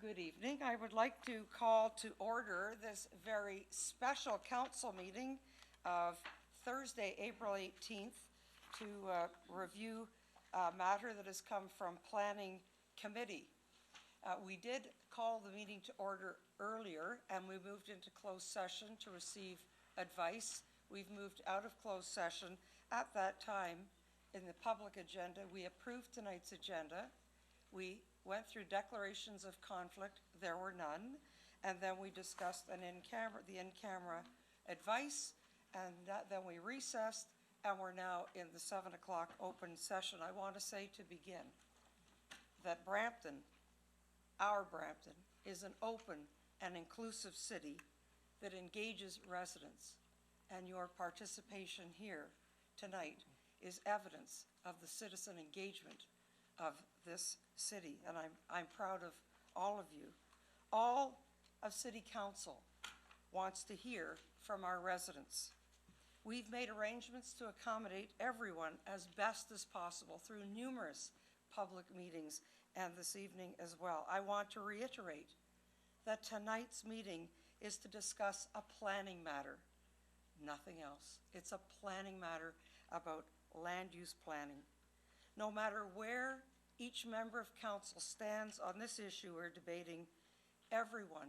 Good evening. I would like to call to order this very special council meeting of Thursday, April 18th, to review a matter that has come from Planning Committee. We did call the meeting to order earlier, and we moved into closed session to receive advice. We've moved out of closed session. At that time, in the public agenda, we approved tonight's agenda. We went through declarations of conflict. There were none. And then we discussed the in-camera advice, and then we recessed, and we're now in the 7 o'clock open session. I want to say to begin that Brampton, our Brampton, is an open and inclusive city that engages residents, and your participation here tonight is evidence of the citizen engagement of this city, and I'm proud of all of you. All of City Council wants to hear from our residents. We've made arrangements to accommodate everyone as best as possible through numerous public meetings and this evening as well. I want to reiterate that tonight's meeting is to discuss a planning matter, nothing else. It's a planning matter about land use planning. No matter where each member of council stands on this issue we're debating, everyone,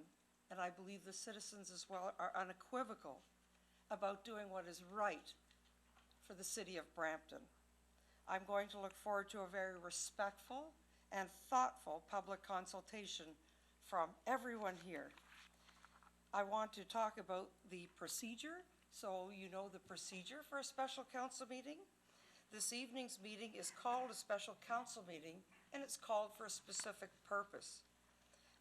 and I believe the citizens as well, are unequivocal about doing what is right for the city of Brampton. I'm going to look forward to a very respectful and thoughtful public consultation from everyone here. I want to talk about the procedure, so you know the procedure for a special council meeting. This evening's meeting is called a special council meeting, and it's called for a specific purpose.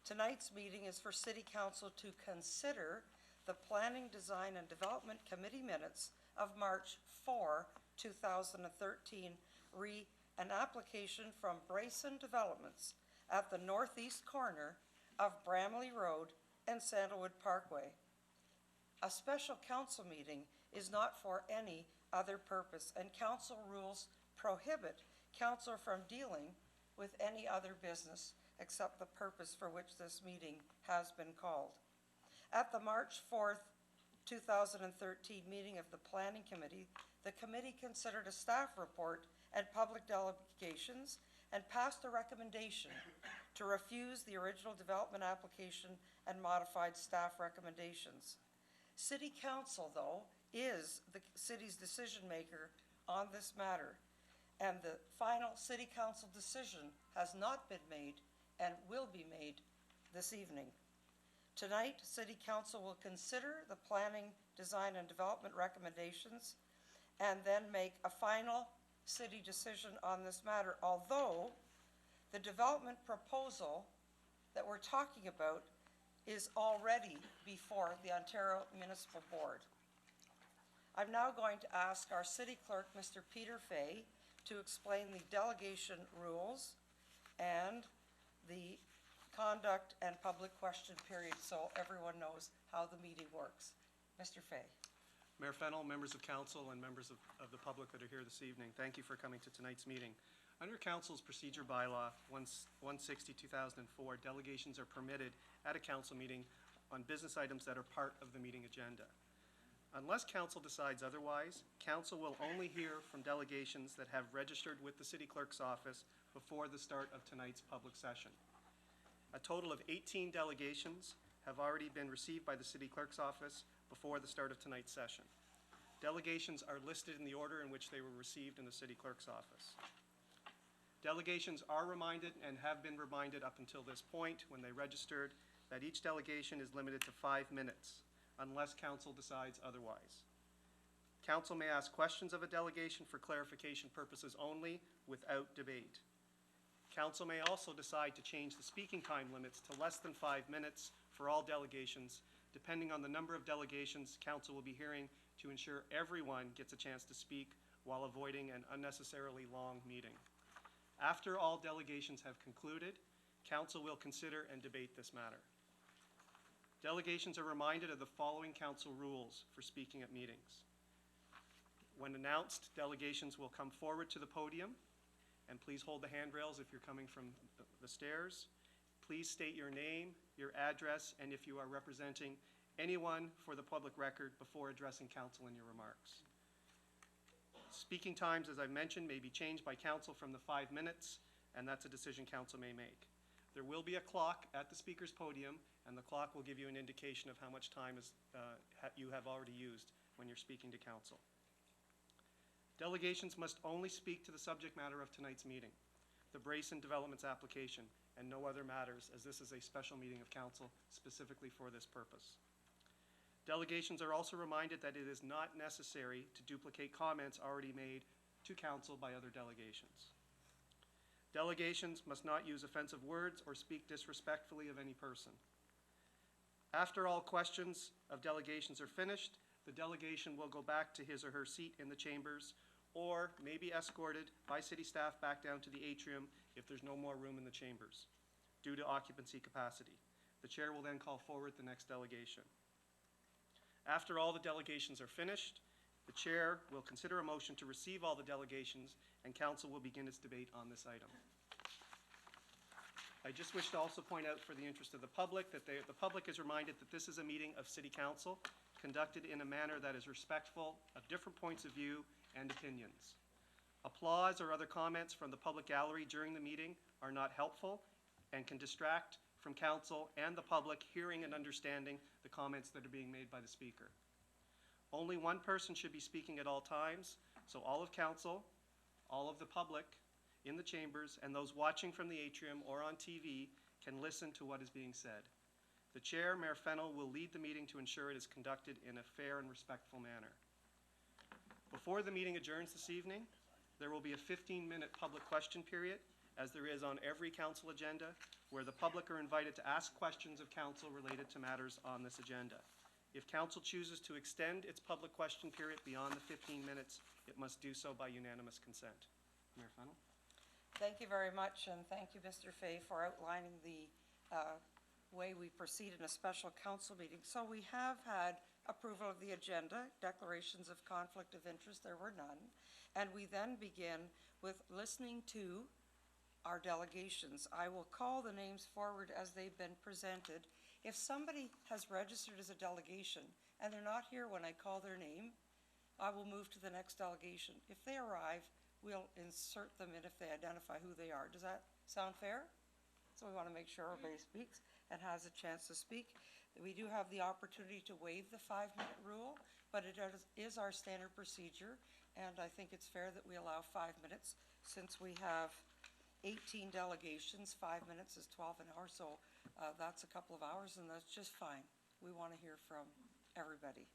Tonight's meeting is for City Council to consider the Planning, Design, and Development Committee minutes of March 4, 2013, an application from Brampton Developments at the northeast corner of Bramley Road and Sandalwood Parkway. A special council meeting is not for any other purpose, and council rules prohibit council from dealing with any other business except the purpose for which this meeting has been called. At the March 4th, 2013 meeting of the Planning Committee, the committee considered a staff report and public delegations and passed a recommendation to refuse the original development application and modified staff recommendations. City Council, though, is the city's decision maker on this matter, and the final City Council decision has not been made and will be made this evening. Tonight, City Council will consider the planning, design, and development recommendations and then make a final city decision on this matter, although the development proposal that we're talking about is already before the Ontario Municipal Board. I'm now going to ask our City Clerk, Mr. Peter Fay, to explain the delegation rules and the conduct and public question period so everyone knows how the meeting works. Mr. Fay. Mayor Fennell, members of council, and members of the public that are here this evening, thank you for coming to tonight's meeting. Under Council's Procedure Bylaw 160/2004, delegations are permitted at a council meeting on business items that are part of the meeting agenda. Unless council decides otherwise, council will only hear from delegations that have registered with the city clerk's office before the start of tonight's public session. A total of 18 delegations have already been received by the city clerk's office before the start of tonight's session. Delegations are listed in the order in which they were received in the city clerk's office. Delegations are reminded and have been reminded up until this point when they registered that each delegation is limited to 5 minutes unless council decides otherwise. Council may ask questions of a delegation for clarification purposes only without debate. Council may also decide to change the speaking time limits to less than 5 minutes for all delegations. Depending on the number of delegations council will be hearing to ensure everyone gets a chance to speak while avoiding an unnecessarily long meeting. After all delegations have concluded, council will consider and debate this matter. Delegations are reminded of the following council rules for speaking at meetings. When announced, delegations will come forward to the podium, and please hold the handrails if you're coming from the stairs. Please state your name, your address, and if you are representing anyone for the public record before addressing council in your remarks. Speaking times, as I mentioned, may be changed by council from the 5 minutes, and that's a decision council may make. There will be a clock at the speaker's podium, and the clock will give you an indication of how much time you have already used when you're speaking to council. Delegations must only speak to the subject matter of tonight's meeting, the Brampton Developments application, and no other matters, as this is a special meeting of council specifically for this purpose. Delegations are also reminded that it is not necessary to duplicate comments already made to council by other delegations. Delegations must not use offensive words or speak disrespectfully of any person. After all questions of delegations are finished, the delegation will go back to his or her seat in the chambers or may be escorted by city staff back down to the atrium if there's no more room in the chambers due to occupancy capacity. The chair will then call forward the next delegation. After all the delegations are finished, the chair will consider a motion to receive all the delegations, and council will begin its debate on this item. I just wish to also point out, for the interest of the public, that the public is reminded that this is a meeting of city council conducted in a manner that is respectful of different points of view and opinions. Applause or other comments from the public gallery during the meeting are not helpful and can distract from council and the public hearing and understanding the comments that are being made by the speaker. Only one person should be speaking at all times, so all of council, all of the public in the chambers, and those watching from the atrium or on TV can listen to what is being said. The chair, Mayor Fennell, will lead the meeting to ensure it is conducted in a fair and respectful manner. Before the meeting adjourns this evening, there will be a 15-minute public question period, as there is on every council agenda, where the public are invited to ask questions of council related to matters on this agenda. If council chooses to extend its public question period beyond the 15 minutes, it must do so by unanimous consent. Mayor Fennell? Thank you very much, and thank you, Mr. Fay, for outlining the way we proceed in a special council meeting. So we have had approval of the agenda, declarations of conflict of interest, there were none, and we then begin with listening to our delegations. I will call the names forward as they've been presented. If somebody has registered as a delegation and they're not here when I call their name, I will move to the next delegation. If they arrive, we'll insert them in if they identify who they are. Does that sound fair? So we want to make sure everybody speaks and has a chance to speak. We do have the opportunity to waive the 5-minute rule, but it is our standard procedure, and I think it's fair that we allow 5 minutes since we have 18 delegations. 5 minutes is 12 an hour, so that's a couple of hours, and that's just fine. We want to hear from everybody.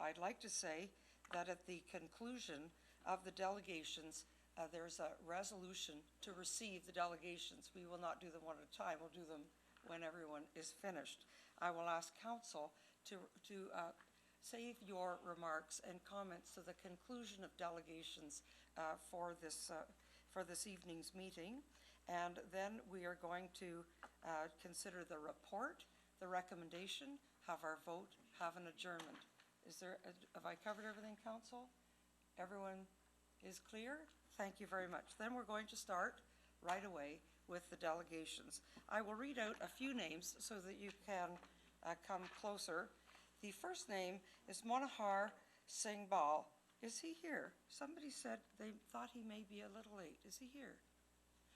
I'd like to say that at the conclusion of the delegations, there's a resolution to receive the delegations. We will not do them one at a time. We'll do them when everyone is finished. I will ask council to save your remarks and comments to the conclusion of delegations for this evening's meeting. And then we are going to consider the report, the recommendation, have our vote, have an adjournment. Have I covered everything, council? Everyone is clear? Thank you very much. Then we're going to start right away with the delegations. I will read out a few names so that you can come closer. The first name is Monahar Singh Bal. Is he here? Somebody said they thought he may be a little late. Is he here?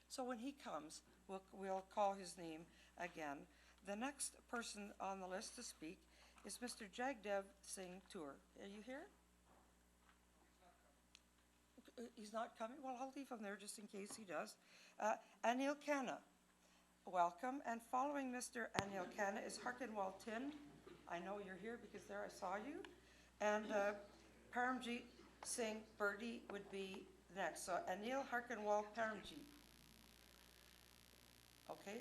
So when he comes, we'll call his name again. The next person on the list to speak is Mr. Jagdev Singh Tour. Are you here? He's not coming? Well, I'll leave him there just in case he does. Anil Khanna, welcome. And following Mr. Anil Khanna is Harkinwal Tind. I know you're here because there I saw you. And Paramjeet Singh Birdie would be next. So Anil, Harkinwal, Paramjeet. Okay,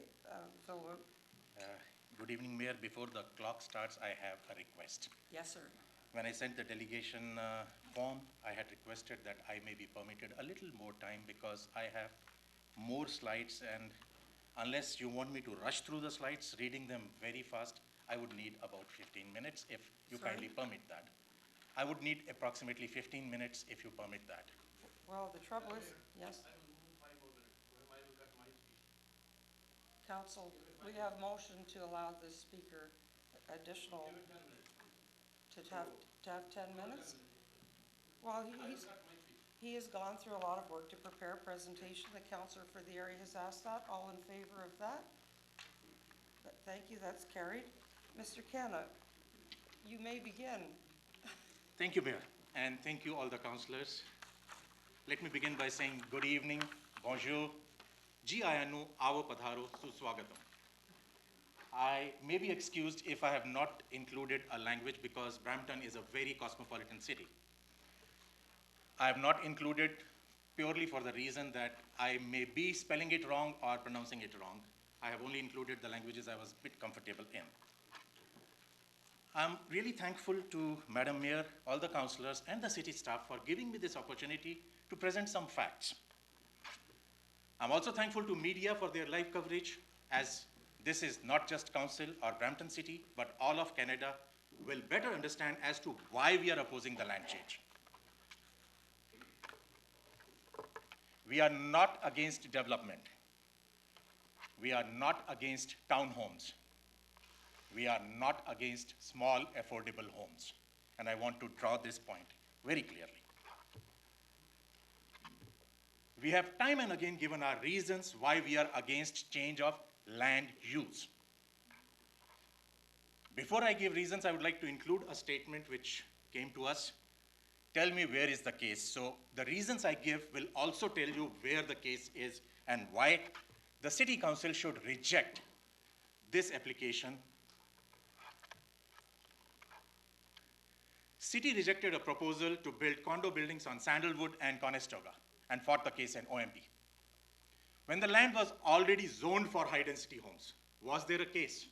Good evening, Mayor. Before the clock starts, I have a request. yes, sir. When I sent the delegation form, I had requested that I may be permitted a little more time because I have more slides, and unless you want me to rush through the slides, reading them very fast, I would need about 15 minutes if you Sorry? kindly permit that. I would need approximately 15 minutes if you permit that. Well, the trouble is, yes. Council We have motion to allow the speaker additional, to have 10 minutes? Well, he has gone through a lot of work to prepare a presentation. The counselor for the area has asked that. All in favor of that? Thank you, that's carried. Mr. Kenna, you may begin. Thank you, Mayor, and thank you all the councillors. Let me begin by saying good evening, bonjour, ji ayanu, avo padharo, suswagatam. I may be excused if I have not included a language because Brampton is a very cosmopolitan city. I have not included purely for the reason that I may be spelling it wrong or pronouncing it wrong. I have only included the languages I was a bit comfortable in. I'm really thankful to Madam Mayor, all the councillors, and the city staff for giving me this opportunity to present some facts. I'm also thankful to media for their live coverage, as this is not just council or Brampton City, but all of Canada will better understand as to why we are opposing the land change. We are not against development. We are not against townhomes. We are not against small, affordable homes. And I want to draw this point very clearly. We have time and again given our reasons why we are against change of land use. Before I give reasons, I would like to include a statement which came to us. Tell me where is the case. So the reasons I give will also tell you where the case is and why the City Council should reject this application. City rejected a proposal to build condo buildings on Sandalwood and Conestoga and fought the case in OMB. When the land was already zoned for high-density homes, was there a case?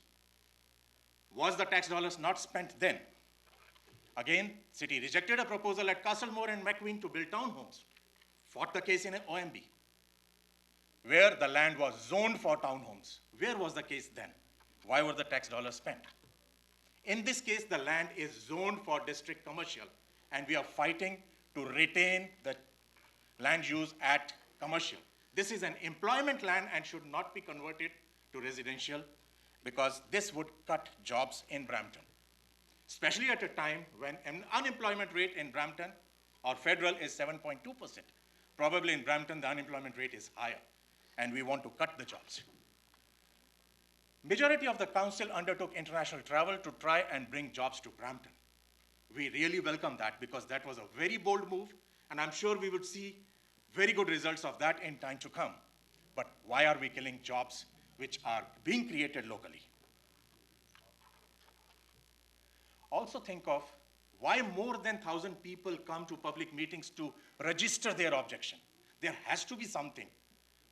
Was the tax dollars not spent then? Again, City rejected a proposal at Castlemore and McQueen to build townhomes, fought the case in OMB. Where the land was zoned for townhomes, where was the case then? Why were the tax dollars spent? In this case, the land is zoned for district commercial, and we are fighting to retain the land use at commercial. This is an employment land and should not be converted to residential because this would cut jobs in Brampton, especially at a time when an unemployment rate in Brampton or federal is 7.2%. Probably in Brampton, the unemployment rate is higher, and we want to cut the jobs. Majority of the council undertook international travel to try and bring jobs to Brampton. We really welcome that because that was a very bold move, and I'm sure we would see very good results of that in time to come. But why are we killing jobs which are being created locally? Also think of why more than 1,000 people come to public meetings to register their objection. There has to be something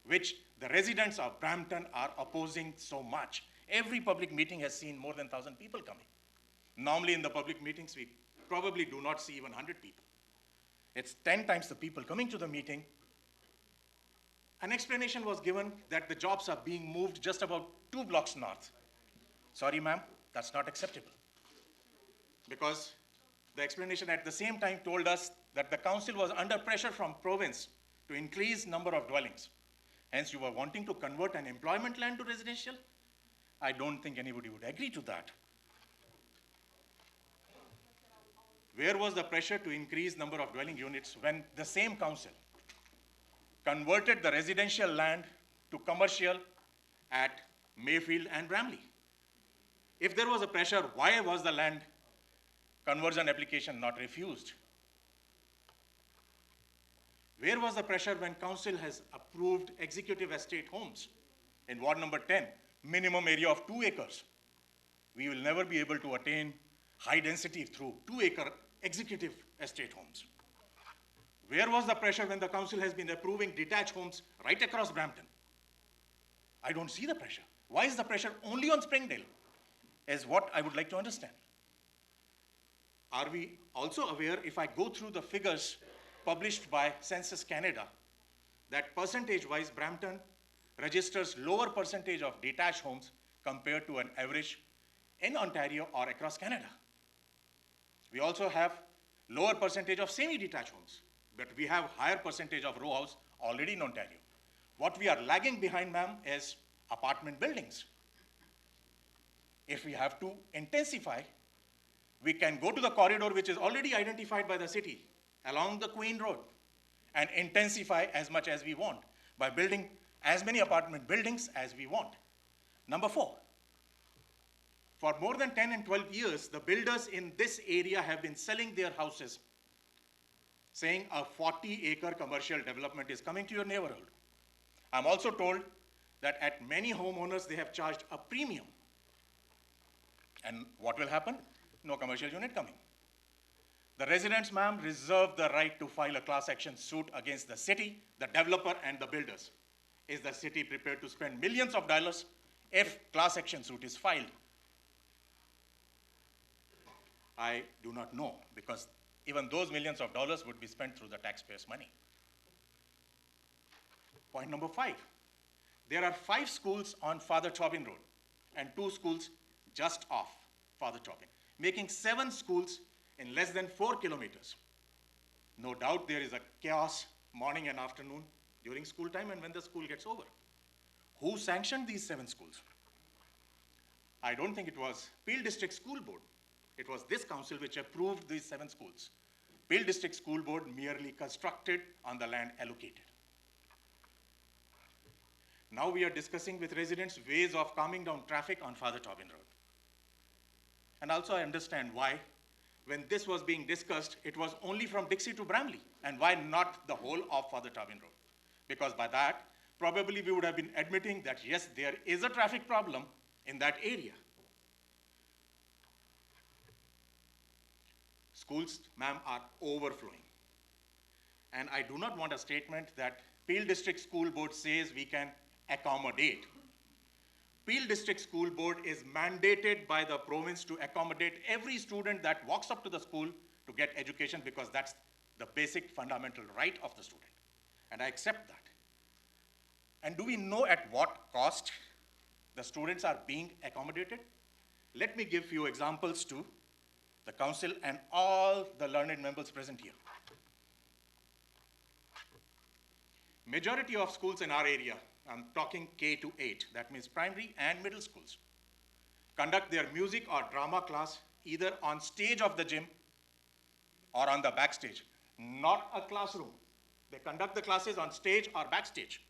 which the residents of Brampton are opposing so much. Every public meeting has seen more than 1,000 people coming. Normally in the public meetings, we probably do not see even 100 people. It's 10 times the people coming to the meeting. An explanation was given that the jobs are being moved just about 2 blocks north. Sorry, ma'am, that's not acceptable. Because the explanation at the same time told us that the council was under pressure from province to increase number of dwellings. Hence, you were wanting to convert an employment land to residential? I don't think anybody would agree to that. Where was the pressure to increase number of dwelling units when the same council converted the residential land to commercial at Mayfield and Bramley? If there was a pressure, why was the land conversion application not refused? Where was the pressure when council has approved executive estate homes? In ward number 10, minimum area of 2 acres. We will never be able to attain high density through 2-acre executive estate homes. Where was the pressure when the council has been approving detached homes right across Brampton? I don't see the pressure. Why is the pressure only on Springdale? Is what I would like to understand. Are we also aware, if I go through the figures published by Census Canada, that percentage-wise Brampton registers lower percentage of detached homes compared to an average in Ontario or across Canada. We also have lower percentage of semi-detached homes, but we have higher percentage of row house already in Ontario. What we are lagging behind, ma'am, is apartment buildings. If we have to intensify, we can go to the corridor which is already identified by the city along the Queen Road and intensify as much as we want by building as many apartment buildings as we want. Number 4, for more than 10 and 12 years, the builders in this area have been selling their houses, saying a 40-acre commercial development is coming to your neighborhood. I'm also told that at many homeowners, they have charged a premium. And what will happen? No commercial unit coming. The residents, ma'am, reserve the right to file a class action suit against the city, the developer, and the builders. Is the city prepared to spend millions of dollars if class action suit is filed? I do not know, because even those millions of dollars would be spent through the taxpayers' money. Point number 5, there are 5 schools on Father Tobin Road and 2 schools just off Father Tobin, making 7 schools in less than 4 kilometers. No doubt there is a chaos morning and afternoon during school time and when the school gets over. Who sanctioned these 7 schools? I don't think it was Peel District School Board. It was this council which approved these 7 schools. Peel District School Board merely constructed on the land allocated. Now we are discussing with residents ways of calming down traffic on Father Tobin Road. And also I understand why, when this was being discussed, it was only from Dixie to Bramley, and why not the whole of Father Tobin Road? Because by that, probably we would have been admitting that yes, there is a traffic problem in that area. Schools, ma'am, are overflowing. And I do not want a statement that Peel District School Board says we can accommodate. Peel District School Board is mandated by the province to accommodate every student that walks up to the school to get education, because that's the basic fundamental right of the student. And I accept that. And do we know at what cost the students are being accommodated? Let me give few examples to the council and all the learned members present here. Majority of schools in our area, I'm talking K to 8, that means primary and middle schools, conduct their music or drama class either on stage of the gym or on the backstage, not a classroom. They conduct the classes on stage or backstage.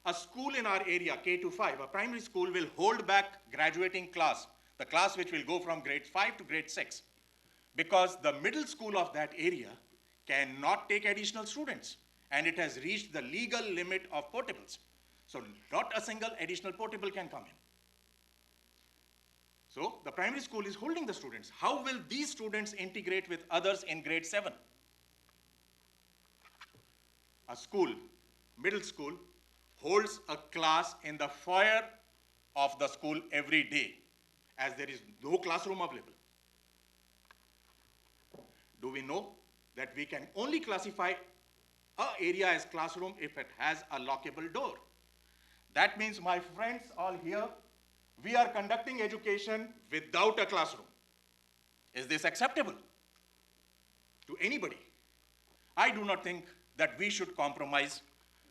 A school in our area, K to 5, a primary school, will hold back graduating class, the class which will go from grade 5 to grade 6, because the middle school of that area cannot take additional students, and it has reached the legal limit of portables. So not a single additional portable can come in. So the primary school is holding the students. How will these students integrate with others in grade 7? A school, middle school, holds a class in the foyer of the school every day, as there is no classroom available. Do we know that we can only classify an area as classroom if it has a lockable door? That means, my friends all here, we are conducting education without a classroom. Is this acceptable to anybody? I do not think that we should compromise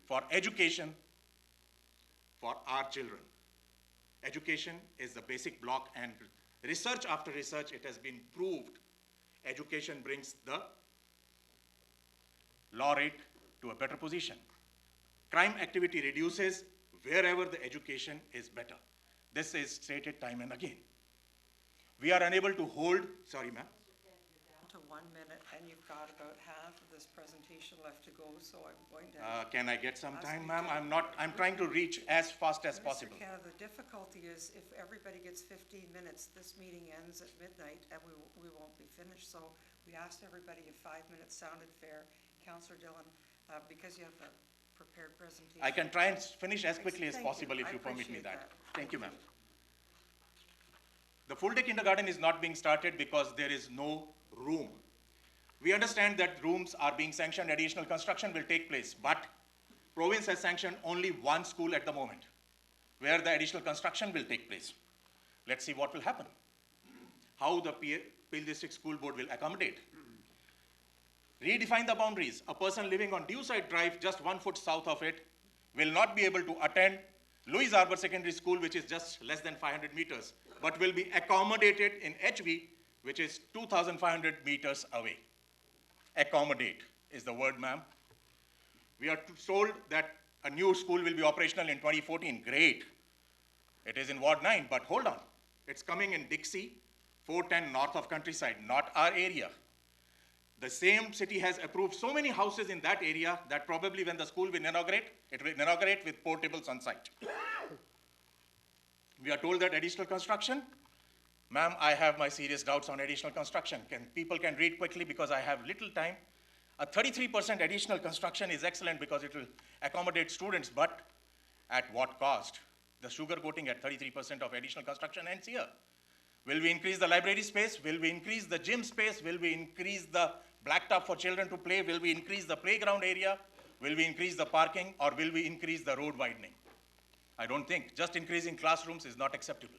for education for our children. Education is the basic block, and research after research, it has been proved education brings the law rate to a better position. Crime activity reduces wherever the education is better. This is stated time and again. We are unable to hold, sorry ma'am. To 1 minute, and you've got about half of this presentation left to go, so I'm going to. Can I get some ask time, you ma'am? to- I'm trying to reach as fast as possible. Mr. Canada, the difficulty is if everybody gets 15 minutes, this meeting ends at midnight and we won't be finished. So we asked everybody if 5 minutes sounded fair. Councillor Dillon, because you have a prepared presentation. I can try and finish as quickly as Thank you. possible if I you permit me appreciate that. that. Thank you, ma'am. The full-day kindergarten is not being started because there is no room. We understand that rooms are being sanctioned, additional construction will take place, but province has sanctioned only 1 school at the moment where the additional construction will take place. Let's see what will happen. How the Peel District School Board will accommodate. Redefine the boundaries. A person living on Dewside Drive, just 1 foot south of it, will not be able to attend Louis Arbor Secondary School, which is just less than 500 meters, but will be accommodated in HV, which is 2,500 meters away. Accommodate is the word, ma'am. We are told that a new school will be operational in 2014. Great. It is in Ward 9, but hold on. It's coming in Dixie, 410 north of Countryside, not our area. The same city has approved so many houses in that area that probably when the school will inaugurate, it will inaugurate with portables on site. We are told that additional construction. Ma'am, I have my serious doubts on additional construction. People can read quickly because I have little time. A 33% additional construction is excellent because it will accommodate students, but at what cost? The sugar coating at 33% of additional construction ends here. Will we increase the library space? Will we increase the gym space? Will we increase the blacktop for children to play? Will we increase the playground area? Will we increase the parking? Or will we increase the road widening? I don't think. Just increasing classrooms is not acceptable.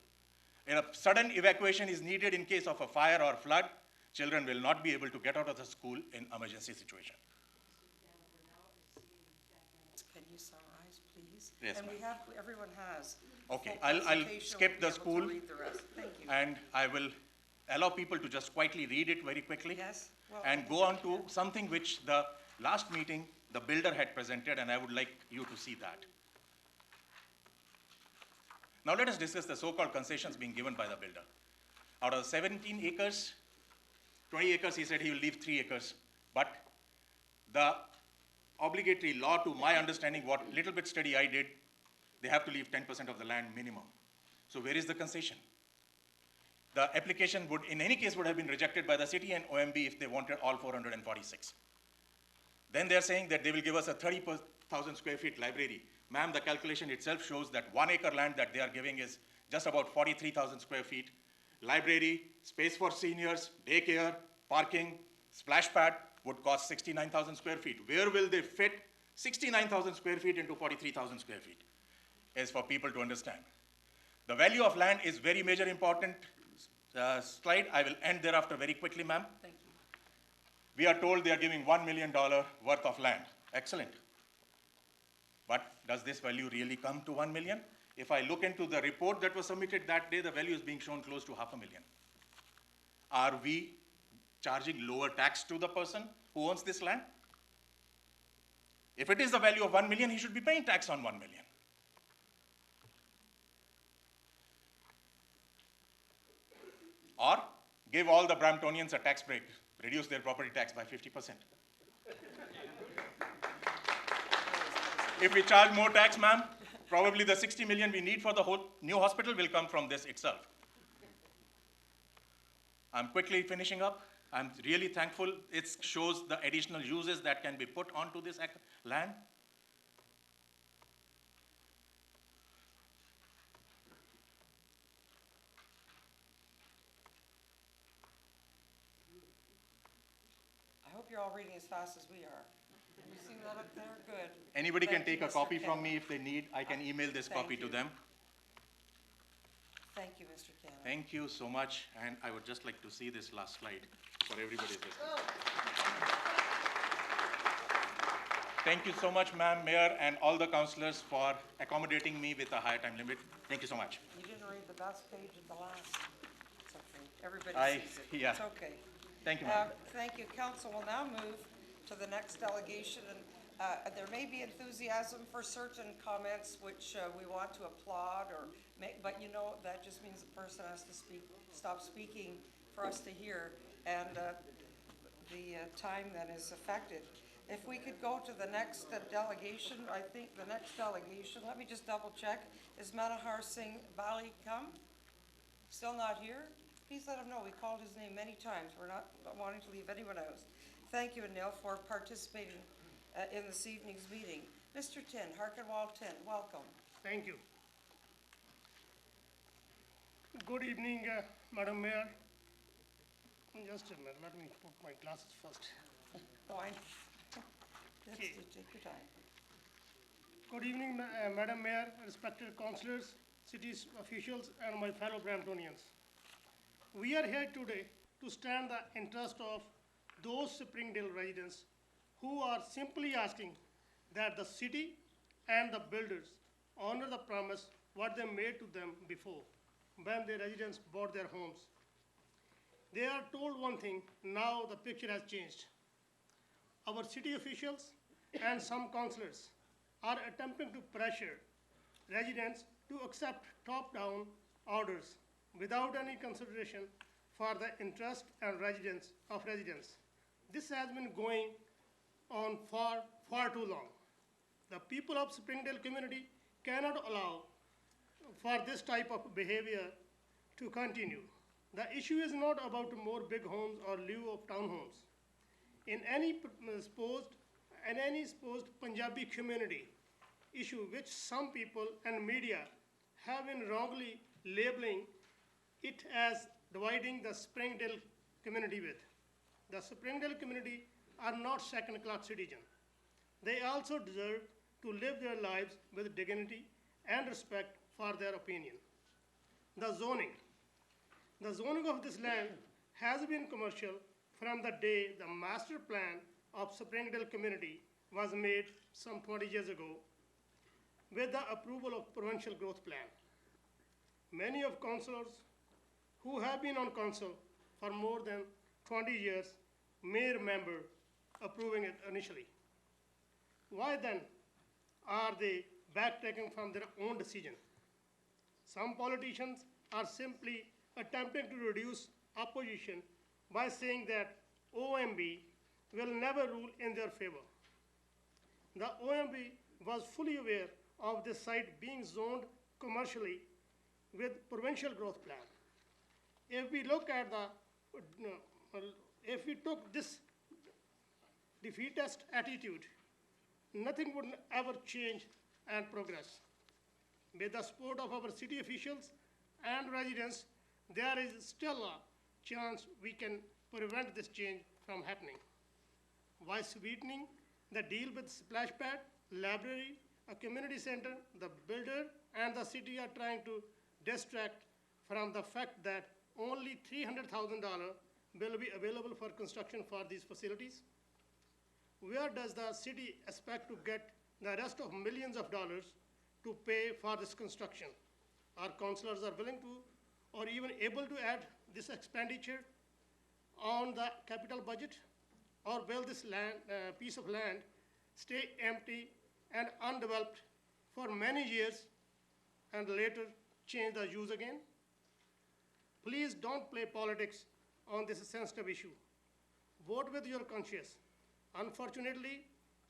A sudden evacuation is needed in case of a fire or flood. Children will not be able to get out of the school in emergency situation. Can you summarize, please? Yes, And ma'am. we have, everyone has. Okay, full I'll presentation. skip We'll the be able to school. read the rest. Thank you. And I will allow people to just quietly read it very quickly. Yes, well, And go on to something which the last meeting, the builder had presented, and I would like you to see that. Now let us discuss the so-called concessions being given by the builder. Out of 17 acres, 20 acres, he said he will leave 3 acres. But the obligatory law, to my understanding, what little bit study I did, they have to leave 10% of the land minimum. So where is the concession? The application would, in any case, would have been rejected by the city and OMB if they wanted all 446. Then they're saying that they will give us a 30,000 square feet library. Ma'am, the calculation itself shows that 1 acre land that they are giving is just about 43,000 square feet. Library, space for seniors, daycare, parking, splash pad would cost 69,000 square feet. Where will they fit 69,000 square feet into 43,000 square feet? Is for people to understand. The value of land is very major important slide. I will end thereafter very quickly, ma'am. Thank you. We are told they are giving $1 million worth of land. Excellent. But does this value really come to 1 million? If I look into the report that was submitted that day, the value is being shown close to $500,000. Are we charging lower tax to the person who owns this land? If it is the value of 1 million, he should be paying tax on 1 million. Or give all the Bramptonians a tax break, reduce their property tax by 50%. If we charge more tax, ma'am, probably the 60 million we need for the whole new hospital will come from this itself. I'm quickly finishing up. I'm really thankful. It shows the additional uses that can be put onto this land. I hope you're all reading as fast as we are. Have you seen that up there? Good. Anybody can Thank you, take a Mr. copy from Cannon. me if they need. I can email this Thank copy to you. them. Thank you, Mr. Cannon. Thank you so much, and I would just like to see this last slide for everybody's listening. Thank you so much, ma'am, mayor, and all the councillors for accommodating me with a higher time limit. Thank you so much. You didn't read the best page at the last. It's okay. Everybody I- sees it. yeah. It's okay. Thank you, ma'am. Thank you. Council will now move to the next delegation. And there may be enthusiasm for certain comments which we want to applaud or make, but you know, that just means the person has to stop speaking for us to hear. And the time then is affected. If we could go to the next delegation, I think the next delegation, let me just double check. Is Manohar Singh Bali come? Still not here? Please let him know. We called his name many times. We're not wanting to leave anyone out. Thank you, Anil, for participating in this evening's meeting. Mr. Tin, Harkinwall Tin, welcome. Thank you. Good evening, Madam Mayor. Just a minute, let me put my glasses first. Fine. Yes, Okay. you take your time. Good evening, Madam Mayor, respected councillors, city officials, and my fellow Bramptonians. We are here today to stand the interest of those Springdale residents who are simply asking that the city and the builders honor the promise what they made to them before when the residents bought their homes. They are told one thing, now the picture has changed. Our city officials and some councillors are attempting to pressure residents to accept top-down orders without any consideration for the interest and residents of residents. This has been going on far too long. The people of Springdale community cannot allow for this type of behavior to continue. The issue is not about more big homes or lieu of townhomes. In any supposed Punjabi community issue which some people and media have been wrongly labeling it as dividing the Springdale community with. The Springdale community are not second-class citizens. They also deserve to live their lives with dignity and respect for their opinion. The zoning. The zoning of this land has been commercial from the day the master plan of Springdale community was made some 20 years ago with the approval of provincial growth plan. Many of councillors who have been on council for more than 20 years may remember approving it initially. Why then are they backtracking from their own decision? Some politicians are simply attempting to reduce opposition by saying that OMB will never rule in their favor. The OMB was fully aware of this site being zoned commercially with provincial growth plan. If we look at if we took this defeatist attitude, nothing would ever change and progress. With the support of our city officials and residents, there is still a chance we can prevent this change from happening. By sweetening the deal with splash pad, library, a community center, the builder and the city are trying to distract from the fact that only $300,000 will be available for construction for these facilities. Where does the city expect to get the rest of millions of dollars to pay for this construction? Our councillors are willing to or even able to add this expenditure on the capital budget? Or will this piece of land stay empty and undeveloped for many years and later change the use again? Please don't play politics on this sensitive issue. Vote with your conscience. Unfortunately,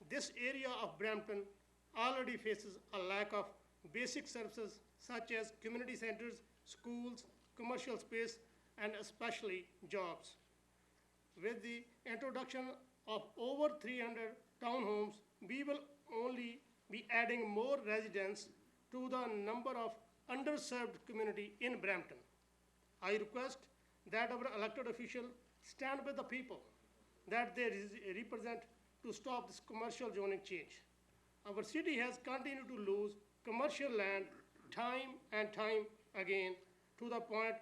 this area of Brampton already faces a lack of basic services such as community centers, schools, commercial space, and especially jobs. With the introduction of over 300 townhomes, we will only be adding more residents to the number of underserved community in Brampton. I request that our elected officials stand with the people that they represent to stop this commercial zoning change. Our city has continued to lose commercial land time and time again to the point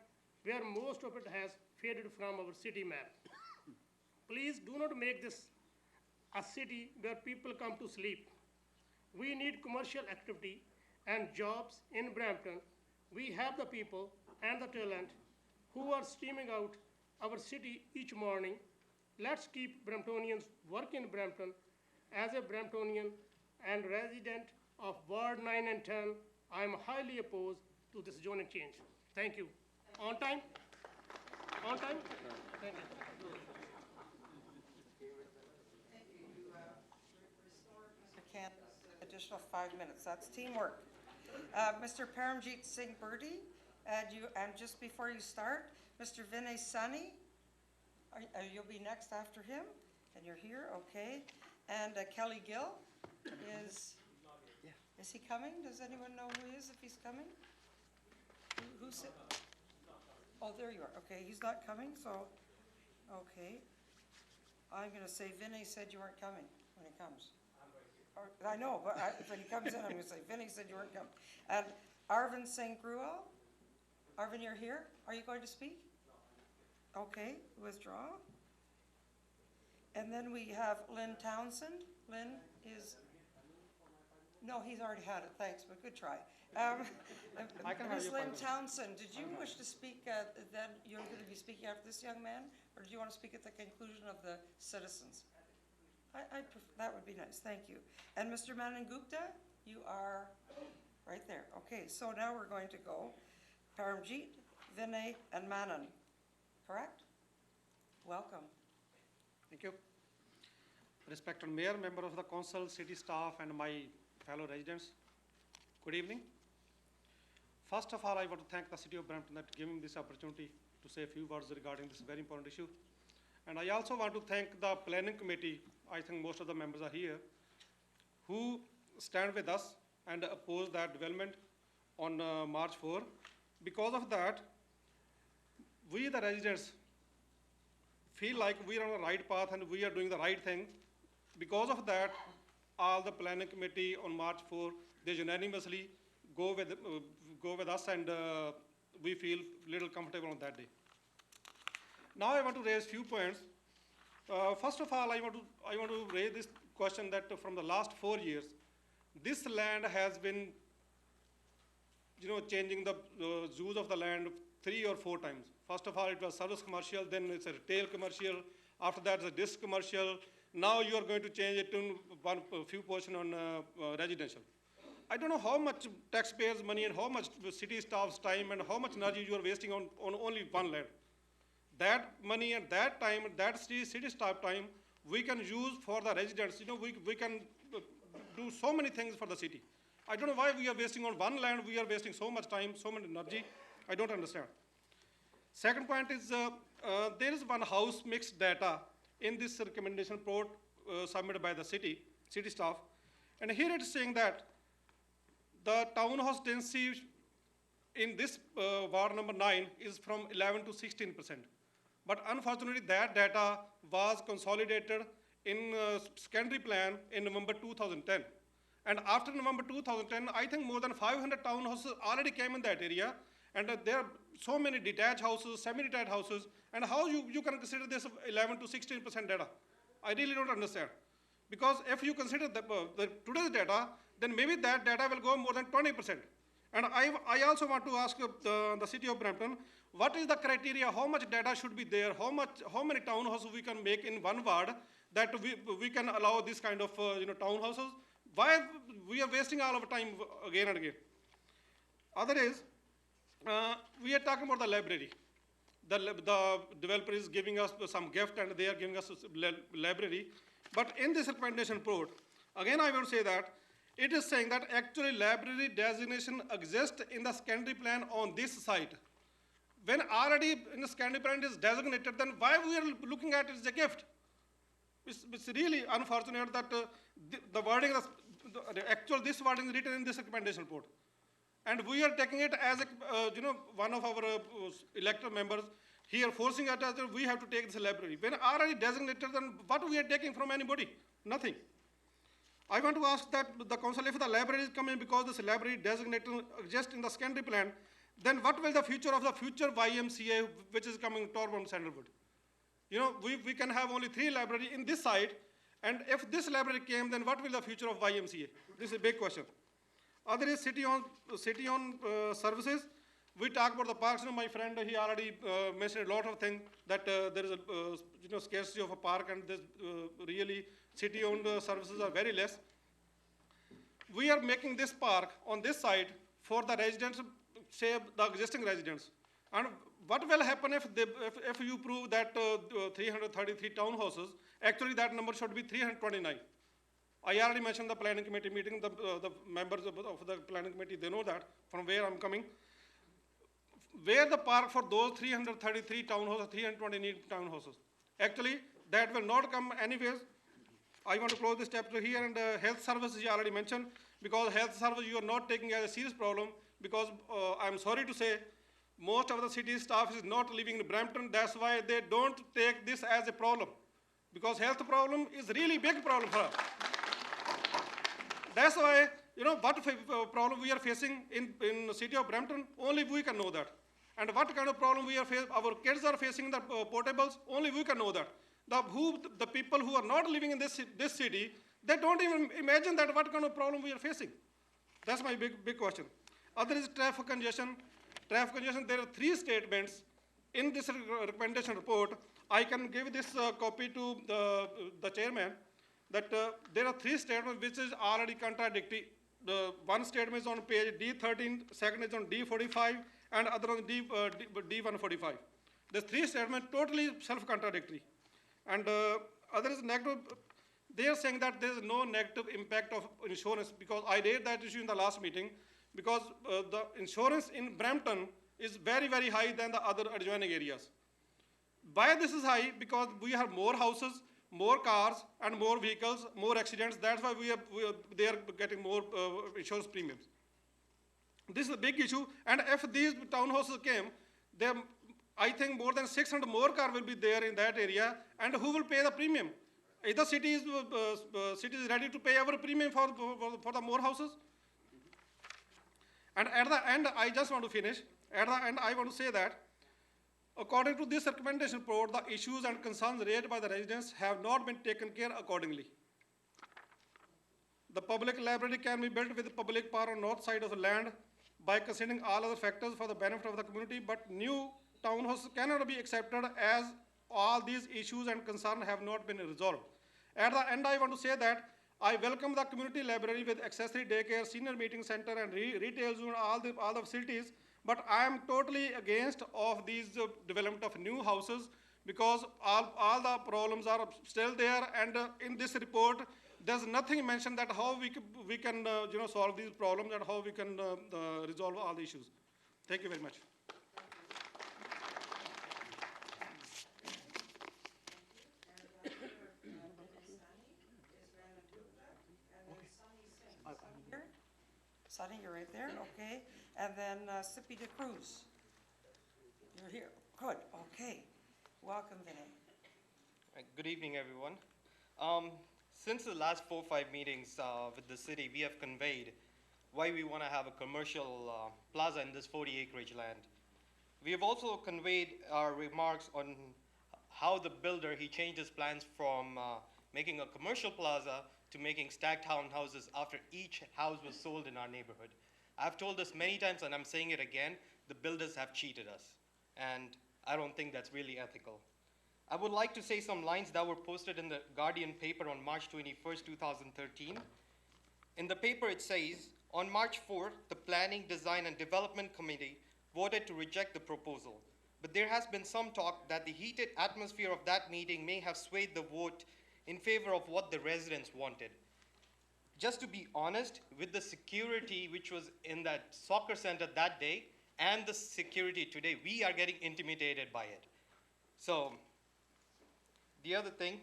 where most of it has faded from our city map. Please do not make this a city where people come to sleep. We need commercial activity and jobs in Brampton. We have the people and the talent who are streaming out our city each morning. Let's keep Bramptonians work in Brampton. As a Bramptonian and resident of Ward 9 and 10, I am highly opposed to this zoning change. Thank you. On time? On time? Thank you. Additional 5 minutes. That's teamwork. Mr. Paramjeet Singh Birdi, and just before you start, Mr. Vinay Sunny, you'll be next after him, and you're here, okay. And Kelly Gill is he coming? Does anyone know who he is, if he's coming? Who's it? Oh, there you are. Okay, he's not coming, so, okay. I'm gonna say Vinay said you weren't coming when he comes. I know, but when he comes in, I'm going to say, Vinny said you weren't coming. And Arvind Singh Gruel? Arvind, you're here? Are you going to speak? Okay, withdraw. And then we have Lynn Townsend. Lynn is, No, he's already had it, thanks, but good try. I can have Ms. you Lynn find it. Townsend, did you wish to speak, then you're going to be speaking after this young man? Or do you want to speak at the conclusion of the citizens? That would be nice, thank you. And Mr. Manan Gupta, you are right there. Okay, so now we're going to go Paramjeet, Vinay, and Manan, correct? Welcome. Thank you. Respected Mayor, member of the council, city staff, and my fellow residents, good evening. First of all, I want to thank the city of Brampton for giving this opportunity to say a few words regarding this very important issue. And I also want to thank the planning committee, I think most of the members are here, who stand with us and oppose that development on March 4. Because of that, we the residents feel like we are on the right path and we are doing the right thing. Because of that, all the planning committee on March 4, they unanimously go with us, and we feel little comfortable on that day. Now I want to raise few points. First of all, I want to raise this question that from the last 4 years, this land has been, changing the use of the land 3 or 4 times. First of all, it was service commercial, then it's a retail commercial. After that, it's a disc commercial. Now you are going to change it to a few portion on residential. I don't know how much taxpayers' money and how much city staff's time and how much energy you are wasting on only one land. That money and that time, that city staff time, we can use for the residents. We can do so many things for the city. I don't know why we are wasting on one land, we are wasting so much time, so much energy. I don't understand. Second point is, there is one house mixed data in this recommendation report submitted by the city staff. And here it is saying that the townhouse density in this ward number 9 is from 11 to 16%. But unfortunately, that data was consolidated in secondary plan in November 2010. And after November 2010, I think more than 500 townhouses already came in that area. And there are so many detached houses, semi-detached houses, and how you can consider this 11 to 16% data? I really don't understand. Because if you consider the today's data, then maybe that data will go more than 20%. And I also want to ask the city of Brampton, what is the criteria, how much data should be there, how many townhouses we can make in one ward that we can allow this kind of townhouses? Why we are wasting all our time again and again? Other is, we are talking about the library. The developer is giving us some gift and they are giving us a library. But in this recommendation report, again I will say that it is saying that actually library designation exists in the secondary plan on this site. When already in the secondary plan it is designated, then why we are looking at it as a gift? It's really unfortunate that the wording, this wording is written in this recommendation report. And we are taking it as one of our elected members here forcing us that we have to take this library. When already designated, then what we are taking from anybody? Nothing. I want to ask that the council, if the library is coming because this library designated just in the secondary plan, then what will the future of the future YMCA which is coming Torborn Sandalwood? We can have only 3 libraries in this site, and if this library came, then what will the future of YMCA? This is a big question. Other is city-owned services. We talk about the parks. My friend, he already mentioned a lot of things that there is a scarcity of a park, and this really city-owned services are very less. We are making this park on this side for the residents, say the existing residents. And what will happen if you prove that 333 townhouses, actually that number should be 329. I already mentioned the planning committee meeting, the members of the planning committee, they know that from where I'm coming. Where the park for those 333 townhouses, 329 townhouses? Actually, that will not come anyways. I want to close this chapter here, and health services you already mentioned, because health service you are not taking as a serious problem, because I'm sorry to say, most of the city staff is not living in Brampton. That's why they don't take this as a problem, because health problem is really big problem for us. That's why, what problem we are facing in the city of Brampton, only we can know that. And what kind of problem we are facing, our kids are facing the portables, only we can know that. The people who are not living in this city, They don't even imagine that what kind of problem we are facing. That's my big question. Other is traffic congestion. Traffic congestion, there are 3 statements in this recommendation report. I can give this copy to the chairman, that there are 3 statements which is already contradictory. The one statement is on page D13, second is on D45, and other on D145. There's 3 statements totally self-contradictory. And other is negative. They are saying that there is no negative impact of insurance, because I raised that issue in the last meeting, because the insurance in Brampton is very, very high than the other adjoining areas. Why this is high? Because we have more houses, more cars, and more vehicles, more accidents. That's why they are getting more insurance premiums. This is a big issue, and if these townhouses came, I think more than 600 more cars will be there in that area, and who will pay the premium? Either city is ready to pay our premium for the more houses. And at the end, I just want to finish. At the end, I want to say that, according to this recommendation report, the issues and concerns raised by the residents have not been taken care accordingly. The public library can be built with public power on north side of the land by considering all other factors for the benefit of the community, but new townhouses cannot be accepted as all these issues and concerns have not been resolved. At the end, I want to say that I welcome the community library with accessory daycare, senior meeting center, and retail zone, all the facilities, but I am totally against of these development of new houses, because all the problems are still there, and in this report, there's nothing mentioned that how we can solve these problems and how we can resolve all the issues. Thank you very much. Sonny, you're right there, okay. And then Sippy de Cruz. You're here, good, okay. Welcome, Vinay. Good evening, everyone. Since the last 4 or 5 meetings with the city, we have conveyed why we want to have a commercial plaza in this 40-acreage land. We have also conveyed our remarks on how the builder, he changed his plans from making a commercial plaza to making stacked townhouses after each house was sold in our neighborhood. I've told this many times, and I'm saying it again, the builders have cheated us, and I don't think that's really ethical. I would like to say some lines that were posted in the Guardian paper on March 21st, 2013. In the paper it says, on March 4th, the Planning, Design, and Development Committee voted to reject the proposal, but there has been some talk that the heated atmosphere of that meeting may have swayed the vote in favor of what the residents wanted. Just to be honest, with the security which was in that soccer center that day and the security today, we are getting intimidated by it. So, the other thing,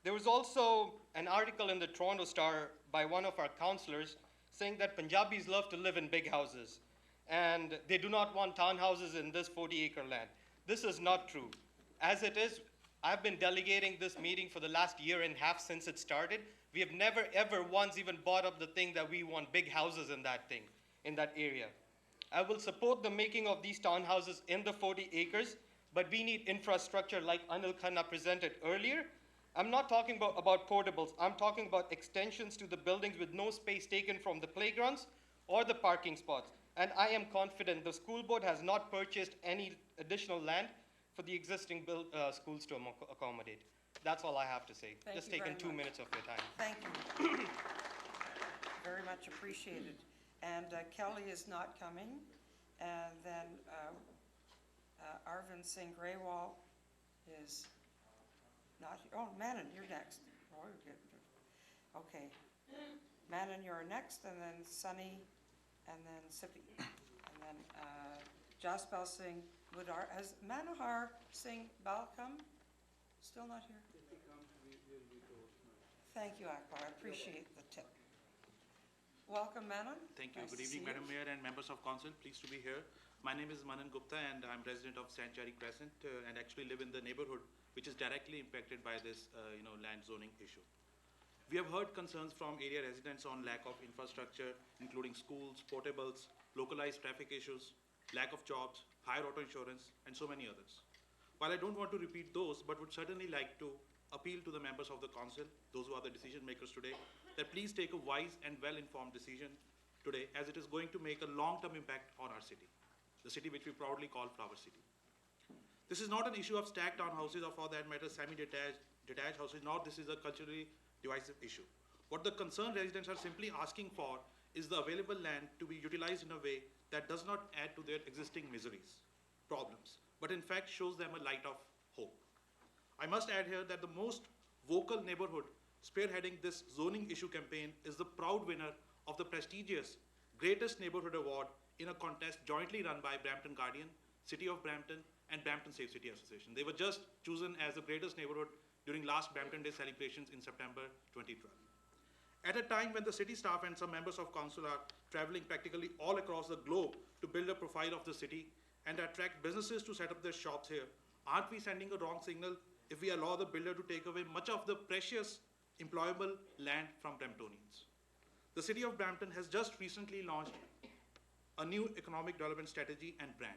there was also an article in the Toronto Star by one of our councillors saying that Punjabis love to live in big houses and they do not want townhouses in this 40-acre land. This is not true. As it is, I've been delegating this meeting for the last 1.5 years since it started. We have never ever once even brought up the thing that we want big houses in that area. I will support the making of these townhouses in the 40 acres, but we need infrastructure like Anil Khanna presented earlier. I'm not talking about portables. I'm talking about extensions to the buildings with no space taken from the playgrounds or the parking spots. And I am confident the school board has not purchased any additional land for the existing schools to accommodate. That's all I have to say. Thank Just you taking very 2 much. minutes of your time. Thank you. Very much appreciated. And Kelly is not coming. And then Arvind Singh Grewal is not here. Oh, Manon, you're next. Oh, you're good. Okay. Manon, you're next, and then Sunny, and then Sippy. And then Jaspal Singh Mudar. Has Manohar Singh Bal come? Still not here? Thank you, Akbar. I appreciate the tip. Welcome, Manon. Thank you. Nice Good to evening, see Madam Mayor and members of council. Pleased to be here. My name is Manan Gupta and I'm resident of Sanctuary Crescent and actually live in the neighborhood which is directly impacted by this land zoning issue. We have heard concerns from area residents on lack of infrastructure, including schools, portables, localized traffic issues, lack of jobs, higher auto insurance, and so many others. While I don't want to repeat those, but would certainly like to appeal to the members of the council, those who are the decision makers today, that please take a wise and well-informed decision today, as it is going to make a long-term impact on our city, the city which we proudly call Flower City. This is not an issue of stacked townhouses or, for that matter, detached houses, nor this is a culturally divisive issue. What the concerned residents are simply asking for is the available land to be utilized in a way that does not add to their existing miseries, problems, but in fact shows them a light of hope. I must add here that the most vocal neighborhood spearheading this zoning issue campaign is the proud winner of the prestigious Greatest Neighborhood Award in a contest jointly run by Brampton Guardian, City of Brampton, and Brampton Safe City Association. They were just chosen as the greatest neighborhood during last Brampton Day celebrations in September 2012. At a time when the city staff and some members of council are traveling practically all across the globe to build a profile of the city and attract businesses to set up their shops here, aren't we sending a wrong signal if we allow the builder to take away much of the precious employable land from Bramptonians? The city of Brampton has just recently launched a new economic development strategy and brand.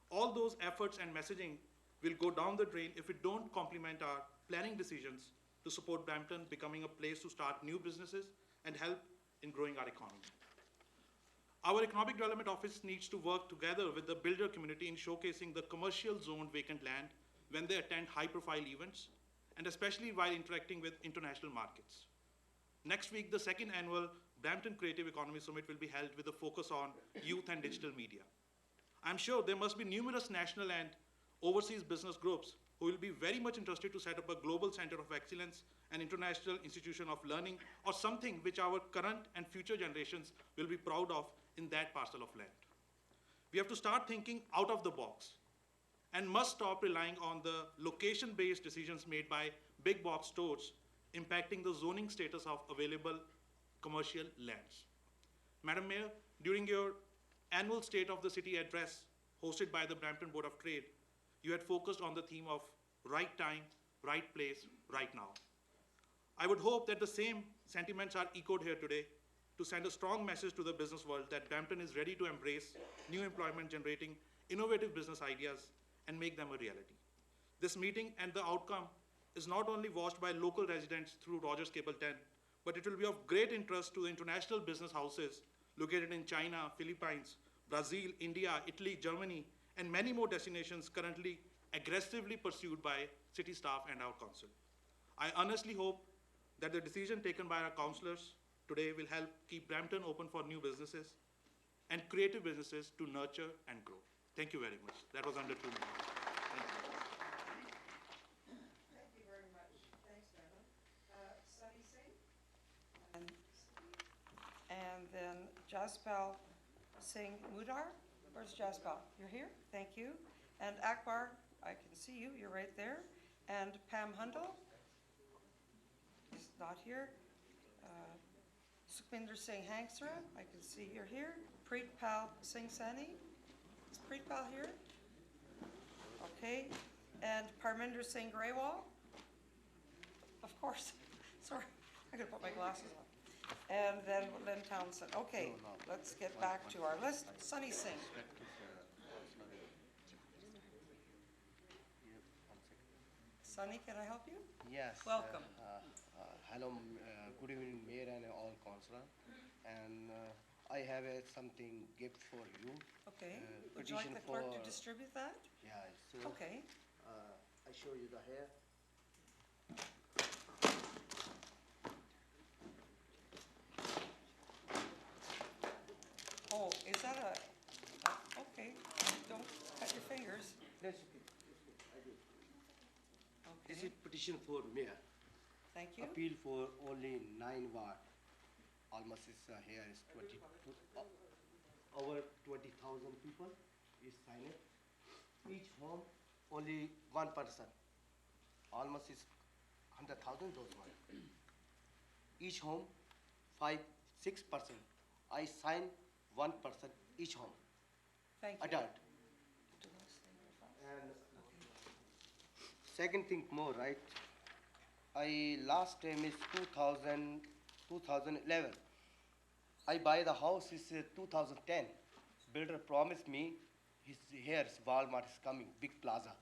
All those efforts and messaging will go down the drain if we don't complement our planning decisions to support Brampton becoming a place to start new businesses and help in growing our economy. Our Economic Development Office needs to work together with the builder community in showcasing the commercial zoned vacant land when they attend high-profile events, and especially while interacting with international markets. Next week, the second annual Brampton Creative Economy Summit will be held with a focus on youth and digital media. I'm sure there must be numerous national and overseas business groups who will be very much interested to set up a global center of excellence, an international institution of learning, or something which our current and future generations will be proud of in that parcel of land. We have to start thinking out of the box and must stop relying on the location-based decisions made by big box stores impacting the zoning status of available commercial lands. Madam Mayor, during your annual State of the City address hosted by the Brampton Board of Trade, you had focused on the theme of right time, right place, right now. I would hope that the same sentiments are echoed here today to send a strong message to the business world that Brampton is ready to embrace new employment generating innovative business ideas and make them a reality. This meeting and the outcome is not only watched by local residents through Rogers Cable 10, but it will be of great interest to the international business houses located in China, Philippines, Brazil, India, Italy, Germany, and many more destinations currently aggressively pursued by city staff and our council. I honestly hope that the decision taken by our councillors today will help keep Brampton open for new businesses and creative businesses to nurture and grow. Thank you very much. That was under 2 minutes. Thank you. Thank you very much. Thanks, Madam. Sunny Singh? And then Jaspal Singh Mudar? Where's Jaspal? You're here? Thank you. And Akbar, I can see you. You're right there. And Pam Hundal? He's not here. Sukhminder Singh Hangsra, I can see you're here. Preetpal Singh Sani? Is Preetpal here? Okay. And Parminder Singh Grewal? Of course. Sorry, I gotta put my glasses on. And then Lynn Townsend. Okay, let's get back to our list. Sunny Singh. Sunny, can I help you? Yes. Welcome. Hello, good evening, Mayor and all councillor. And I have something gift for you. Okay. Would you like petition the clerk to for- distribute that? Yeah, so Okay. I show you the hair. Oh, is that okay, don't cut your fingers. That's okay. I do. This Okay, is petition for mayor. thank you. Appeal for only 9 ward. Almost is here is 20, over 20,000 people is signed. Each home only 1 person. Almost is 100,000 those one. Each home 5-6%. I sign 1 person each home. Thank you. Adult. And second thing more, right? I last time is 2011. I buy the house is 2010. Builder promised me here's Walmart is coming, big plaza.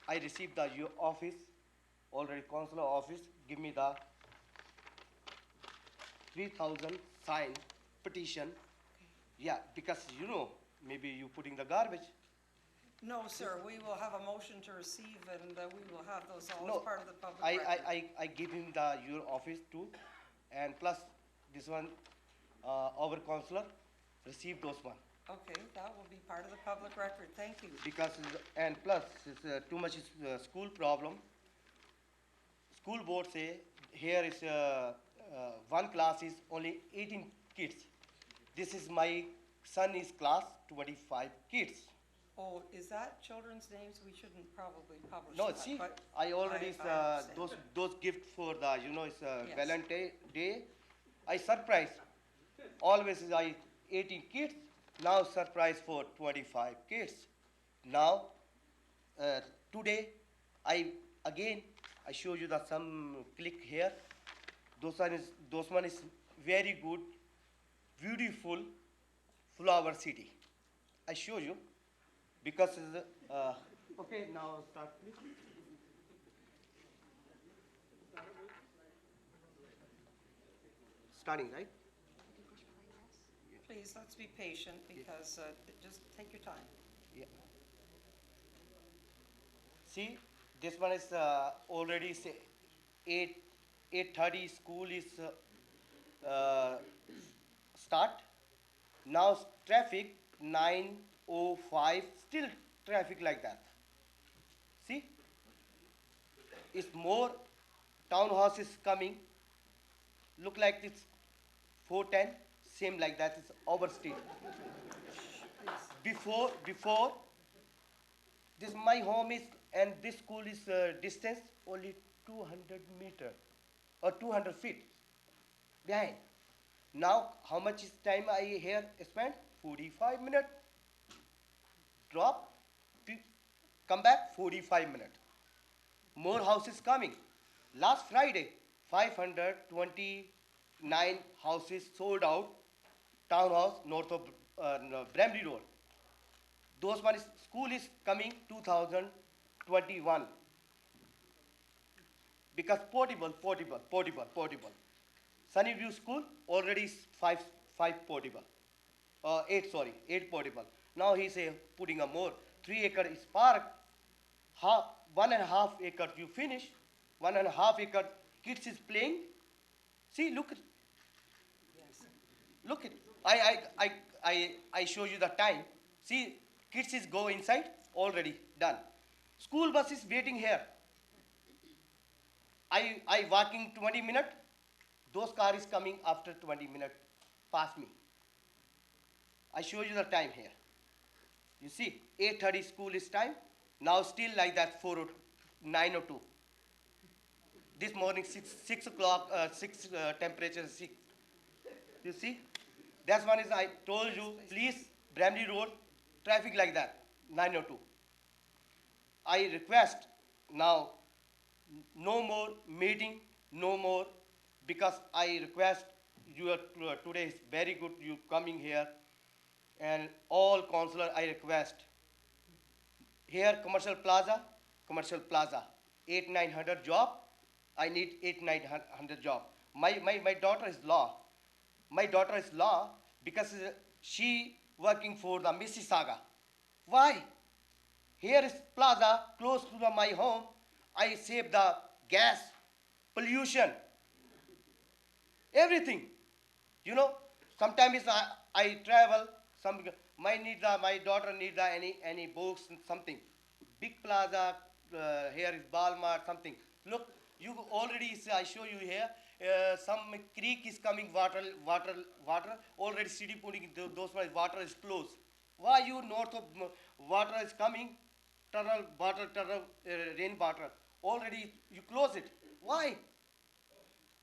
I received the your office already consular office give me the 3,000 sign petition. Yeah, because maybe you putting the garbage. No, sir, we will have a motion to receive, and we will have those all No, as part of the public I, record. I give him your office too, and plus this one, our counselor received those one. Okay, that will be part of the public record, thank you. Because, and plus, it's too much is school problem. School board say, here is, one class is only 18 kids. This is my son is class 25 kids. Oh, is that children's names? We shouldn't probably publish No, that, see, but I already, I understand. those gift for the, it's Yes. Valentine Day. I surprise. Always is I 18 kids, now surprise for 25 kids. Now, today, I show you the some click here. Those one is very good, beautiful flower city. I show you because okay, now start please. Starting, right? Please, let's be patient, because just take your time. Yeah. See, this one is already say 8:30 school is start. Now traffic 9:05, still traffic like that. See, it's more townhouse is coming. Look like it's 410, same like that. It's our street. Before this my home is and this school is distance only 200 meter or 200 feet behind. Now how much is time I here spend? 45 minutes. Drop, come back 45 minutes. More houses coming. Last Friday, 529 houses sold out. Townhouse north of Brampton Road. Those one is, school is coming 2021. Because portable. Sunnyview school already is five portable. 8 portable. Now he say putting a more 3 acre is park. 1.5 acre you finish. 1.5 acre kids is playing. See, look at. Look at. I show you the time. See, kids is go inside already done. School bus is waiting here. I walking 20 minutes. Those car is coming after 20 minutes. Pass me. I show you the time here. You see, 8:30 school is time. Now still like that 9:02. This morning 6 o'clock, 6 temperature 6. You see, that's one is I told you, please, Brampton Road, traffic like that, 9:02. I request now, no more meeting, no more, because I request you today is very good, you coming here, and all councillor I request. Here, commercial plaza, 8-900 job, I need 8-900 job. My daughter is law. My daughter is law because she working for the Mississauga. Why? Here is plaza close to my home. I save the gas, pollution, everything. You know, sometimes I travel. My daughter need any books and something. Big plaza, here is Walmart, something. Look, you already see, I show you here. Some creek is coming, water. Already city putting those water is closed. Why you north of water is coming? Tunnel, rain water. Already you close it. Why?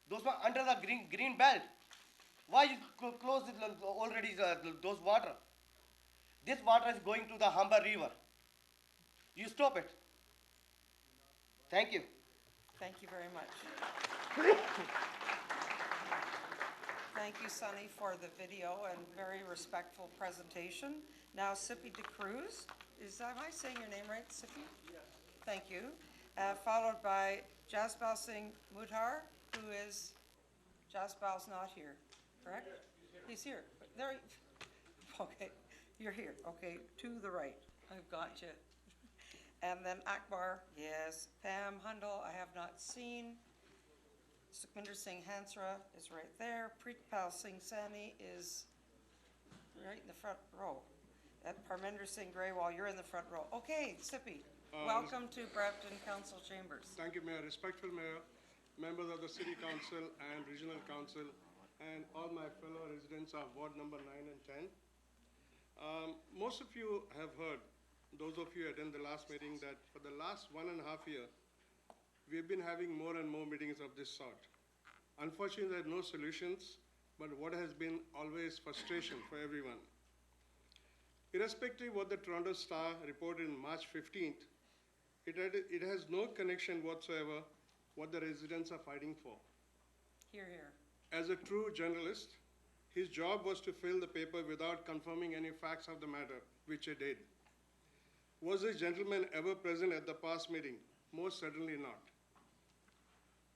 Those were under the green belt. Why you close it already those water? This water is going to the Humber River. You stop it. Thank you. Thank you very much. Thank you, Sonny, for the video and very respectful presentation. Now, Sippy DeCruz, am I saying your name right, Sippy? Yes. Thank you. Followed by Jaspal Singh Mudhar, who is, Jaspal's not here, correct? He's here. There, okay, you're here, okay, to the right. I've got you. And then Akbar, yes. Pam Hundal, I have not seen. Sukhminder Singh Hansra is right there. Preetpal Singh Sani is right in the front row. And Parminder Singh Grewal, you're in the front row. Okay, Sippy, welcome to Brampton Council Chambers. Thank you, Mayor. Respectful Mayor, members of the City Council and Regional Council, and all my fellow residents of Ward number 9 and 10. Most of you have heard, those of you attend the last meeting, that for the last 1.5 years, we've been having more and more meetings of this sort. Unfortunately, there are no solutions, but what has been always frustration for everyone. Irrespective of what the Toronto Star reported on March 15th, it has no connection whatsoever what the residents are fighting for. Here, here. As a true journalist, his job was to fill the paper without confirming any facts of the matter, which he did. Was this gentleman ever present at the past meeting? Most certainly not.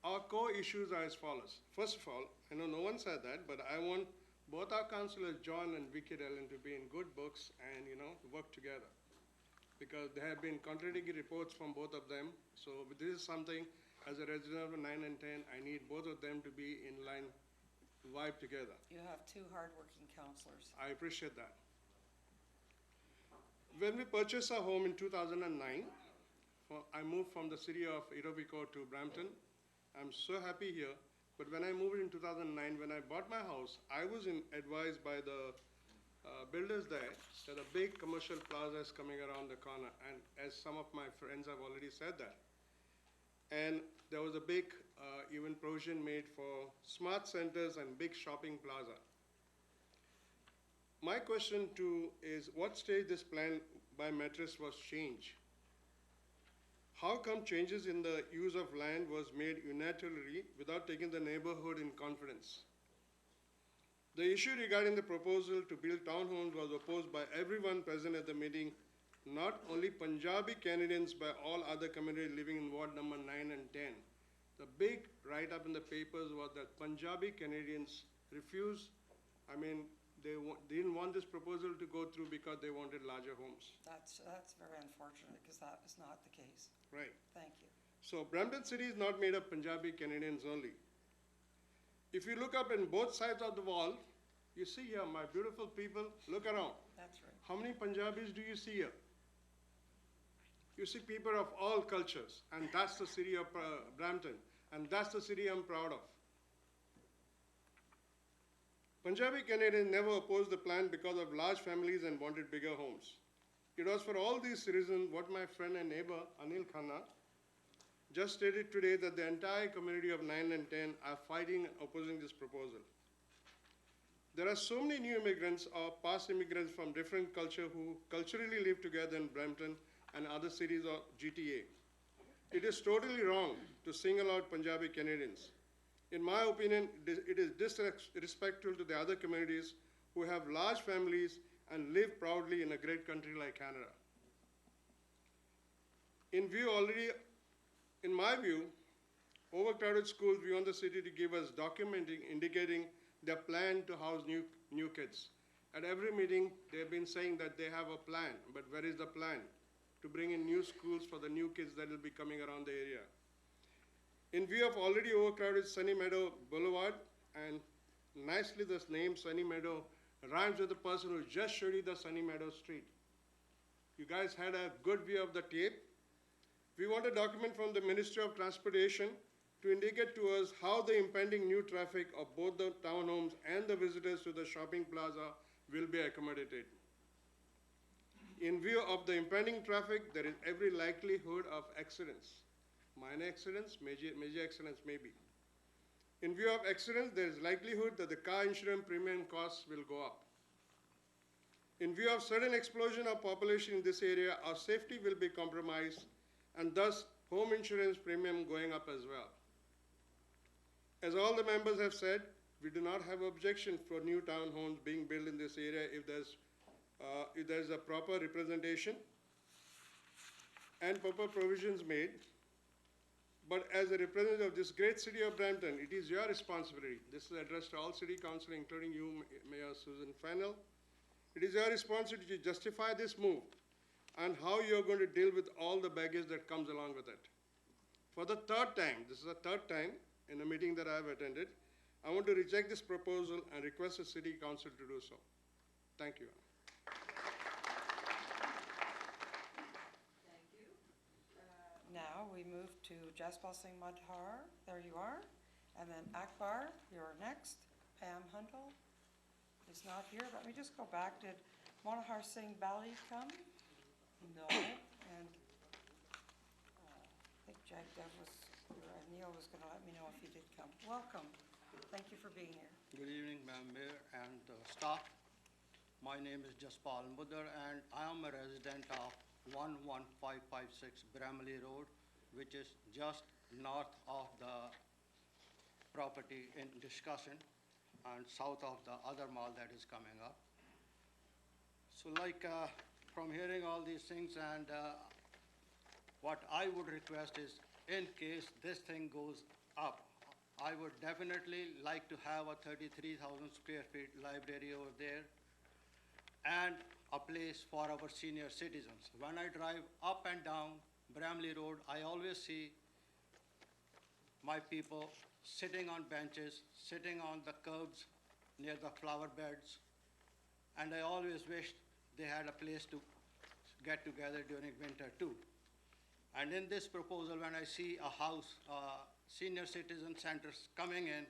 Our core issues are as follows. First of all, I know no one said that, but I want both our councillors, John and Vicky Dellen, to be in good books and, work together. Because there have been contradictory reports from both of them. So this is something, as a resident of 9 and 10, I need both of them to be in line, vibe together. You have two hardworking councillors. I appreciate that. When we purchased our home in 2009, I moved from the city of Etobicoke to Brampton. I'm so happy here. But when I moved in 2009, when I bought my house, I was advised by the builders there that a big commercial plaza is coming around the corner. And as some of my friends have already said that. And there was a big even provision made for smart centers and big shopping plaza. My question is, what stage this plan by Metris was changed? How come changes in the use of land was made unilaterally without taking the neighborhood in confidence? The issue regarding the proposal to build townhomes was opposed by everyone present at the meeting, not only Punjabi Canadians, but all other communities living in Ward number 9 and 10. The big write-up in the papers was that Punjabi Canadians refused, they didn't want this proposal to go through because they wanted larger homes. That's very unfortunate, because that is not the case. Right. Thank you. So Brampton City is not made of Punjabi Canadians only. If you look up in both sides of the wall, you see here, my beautiful people, look around. That's right. How many Punjabis do you see here? You see people of all cultures, and that's the city of Brampton, and that's the city I'm proud of. Punjabi Canadians never opposed the plan because of large families and wanted bigger homes. It was for all these reasons what my friend and neighbor, Anil Khanna, just stated today, that the entire community of 9 and 10 are fighting and opposing this proposal. There are so many new immigrants or past immigrants from different cultures who culturally live together in Brampton and other cities of GTA. It is totally wrong to single out Punjabi Canadians. In my opinion, it is disrespectful to the other communities who have large families and live proudly in a great country like Canada. In my view, overcrowded schools beyond the city to give us documenting indicating their plan to house new kids. At every meeting, they've been saying that they have a plan, but where is the plan to bring in new schools for the new kids that will be coming around the area? In view of already overcrowded Sunny Meadow Boulevard, and nicely this name Sunny Meadow rhymes with the person who just showed you the Sunny Meadow Street. You guys had a good view of the tape. We want a document from the Ministry of Transportation to indicate to us how the impending new traffic of both the townhomes and the visitors to the shopping plaza will be accommodated. In view of the impending traffic, there is every likelihood of accidents. Minor accidents, major accidents maybe. In view of accidents, there is likelihood that the car insurance premium costs will go up. In view of sudden explosion of population in this area, our safety will be compromised, and thus home insurance premium going up as well. As all the members have said, we do not have objection for new townhomes being built in this area if there's a proper representation and proper provisions made. But as a representative of this great city of Brampton, it is your responsibility. This is addressed to all city council, including you, Mayor Susan Fennell. It is your responsibility to justify this move and how you're going to deal with all the baggage that comes along with it. For the third time, this is the third time in a meeting that I've attended, I want to reject this proposal and request the city council to do so. Thank you. Now we move to Jaspal Singh Madhar, there you are, and then Akbar, you're next. Pam Hundle is not here. Let me just go back. Did Manohar Singh Bali come? No. And I think Jagdev was, Neil was going to let me know if he did come. Welcome. Thank you for being here. Good evening, Madam Mayor and staff. My name is Jaspal Mudar and I am a resident of 11556 Bramley Road, which is just north of the property in discussion and south of the other mall that is coming up. So from hearing all these things and what I would request is in case this thing goes up, I would definitely like to have a 33,000 square feet library over there and a place for our senior citizens. When I drive up and down Bramley Road, I always see my people sitting on benches, sitting on the curbs near the flower beds, and I always wished they had a place to get together during winter too. And in this proposal, when I see a house, senior citizen centers coming in,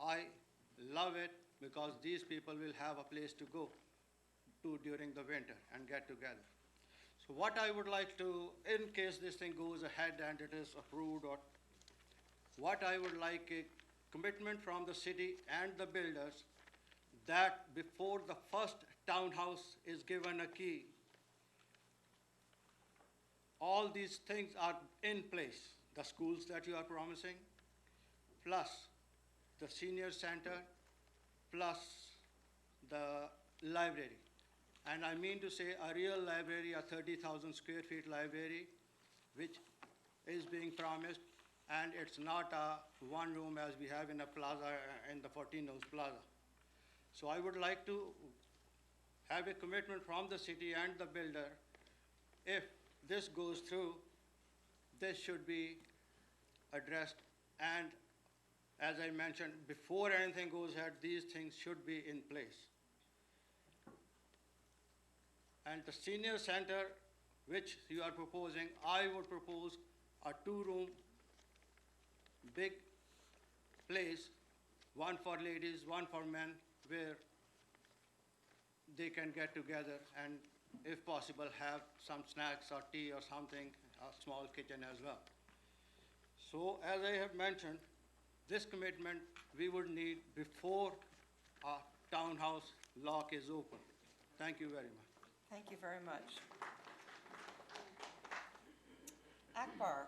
I love it because these people will have a place to go to during the winter and get together. So what I would like to, in case this thing goes ahead and it is approved, or what I would like a commitment from the city and the builders that before the first townhouse is given a key, all these things are in place. The schools that you are promising, plus the senior center, plus the library. And I mean to say a real library, a 30,000 square feet library, which is being promised, and it's not a one room as we have in a plaza, in the 14 Hills Plaza. So I would like to have a commitment from the city and the builder. If this goes through, this should be addressed, and as I mentioned, before anything goes ahead, these things should be in place. And the senior center, which you are proposing, I would propose a two-room big place, one for ladies, one for men, where they can get together and, if possible, have some snacks or tea or something, a small kitchen as well. So, as I have mentioned, this commitment we would need before a townhouse lock is open. Thank you very much. Thank you very much. Akbar.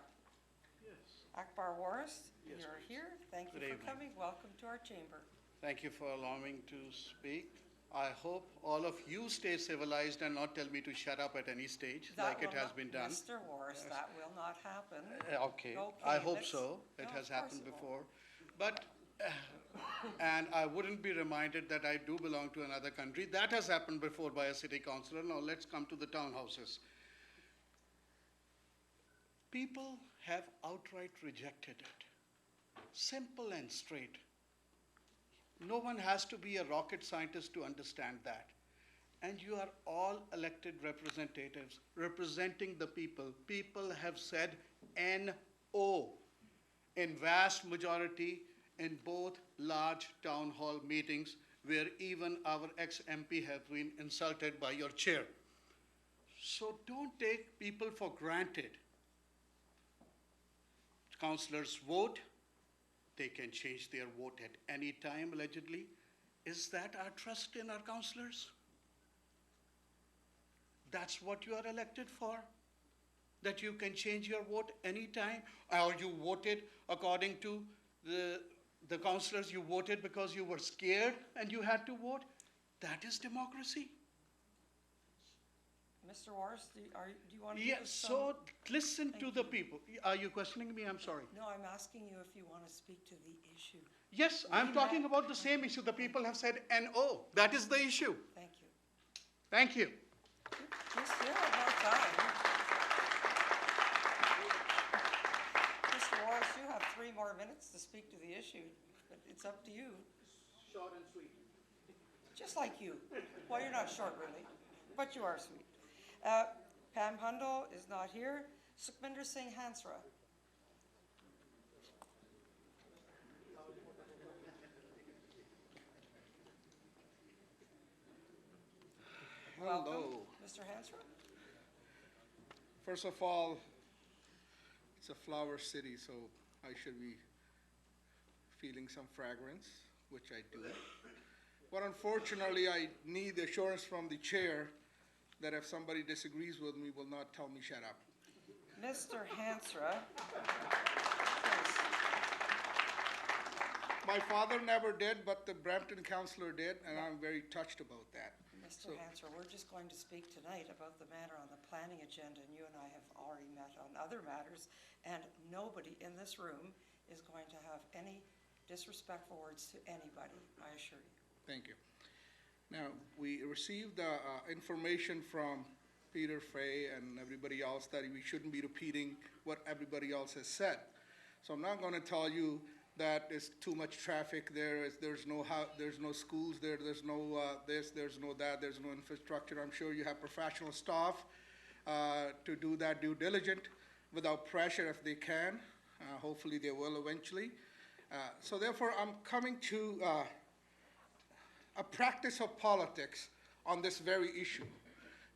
Yes. Akbar Waris, Yes, you're please. here. Thank you Good for evening. coming. Welcome to our chamber. Thank you for allowing me to speak. I hope all of you stay civilized and not tell me to shut up at any stage, That like it will has not- been done. Mr. Waris, that will not happen. Okay, Okay, I hope let's- so. It No, has of course happened it won't. before. But, and I wouldn't be reminded that I do belong to another country. That has happened before by a city councillor. Now let's come to the townhouses. People have outright rejected it. Simple and straight. No one has to be a rocket scientist to understand that. And you are all elected representatives representing the people. People have said no in vast majority in both large town hall meetings where even our ex-MP have been insulted by your chair. So don't take people for granted. Councillors vote. They can change their vote at any time, allegedly. Is that our trust in our councillors? That's what you are elected for? That you can change your vote anytime? Or you voted according to the councillors, you voted because you were scared and you had to vote? That is democracy. Mr. Morris, do you want to Yeah, give us some? so listen to Thank the you. people. Are you questioning me? I'm sorry. No, I'm asking you if you want to speak to the issue. Yes, I'm We talking met- about the same issue. The people have said NO. That is the issue. Thank you. Thank you. You still have more time. Mr. Morris, you have 3 more minutes to speak to the issue, but it's up to you. Short and sweet. Just like you. Well, you're not short, really, but you are sweet. Pam Hundal is not here. Sukhminder Singh Hansra. Welcome, Hello. Mr. Hansra. First of all, it's a flower city, so I should be feeling some fragrance, which I do. But unfortunately, I need assurance from the chair that if somebody disagrees with me, will not tell me shut up. Mr. Hansra. Please. My father never did, but the Brampton councillor did, and I'm very touched about that. Mr. Hansra, we're just going to speak tonight about the matter on the planning agenda, and you and I have already met on other matters, and nobody in this room is going to have any disrespectful words to anybody, I assure you. Thank you. Now, we received information from Peter Fay and everybody else that we shouldn't be repeating what everybody else has said. So I'm not going to tell you that there's too much traffic there, there's no schools there, there's no this, there's no that, there's no infrastructure. I'm sure you have professional staff to do that due diligent without pressure if they can. Hopefully they will eventually. So therefore, I'm coming to a practice of politics on this very issue,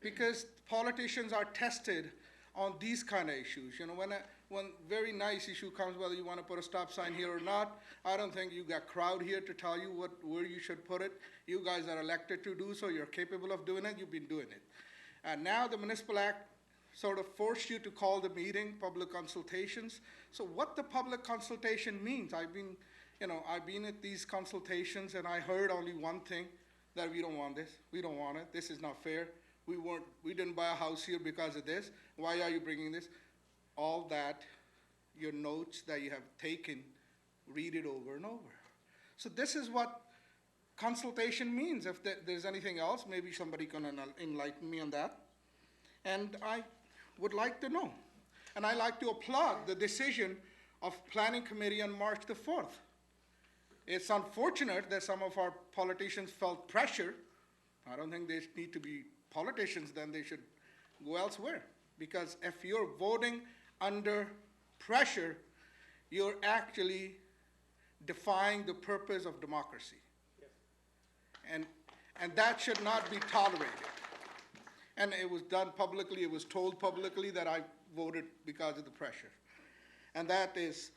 because politicians are tested on these kind of issues. You know, when very nice issue comes, whether you want to put a stop sign here or not, I don't think you got crowd here to tell you where you should put it. You guys are elected to do so. You're capable of doing it. You've been doing it. And now the Municipal Act sort of forced you to call the meeting public consultations. So what the public consultation means, I've been at these consultations, and I heard only one thing, that we don't want this, we don't want it, this is not fair, we didn't buy a house here because of this, why are you bringing this? All that, your notes that you have taken, read it over and over. So this is what consultation means. If there's anything else, maybe somebody can enlighten me on that. And I would like to know. And I like to applaud the decision of Planning Committee on March the 4th. It's unfortunate that some of our politicians felt pressure. I don't think they need to be politicians, then they should go elsewhere. Because if you're voting under pressure, you're actually defying the purpose of democracy. Yes. And that should not be tolerated. And it was done publicly, it was told publicly that I voted because of the pressure. And that is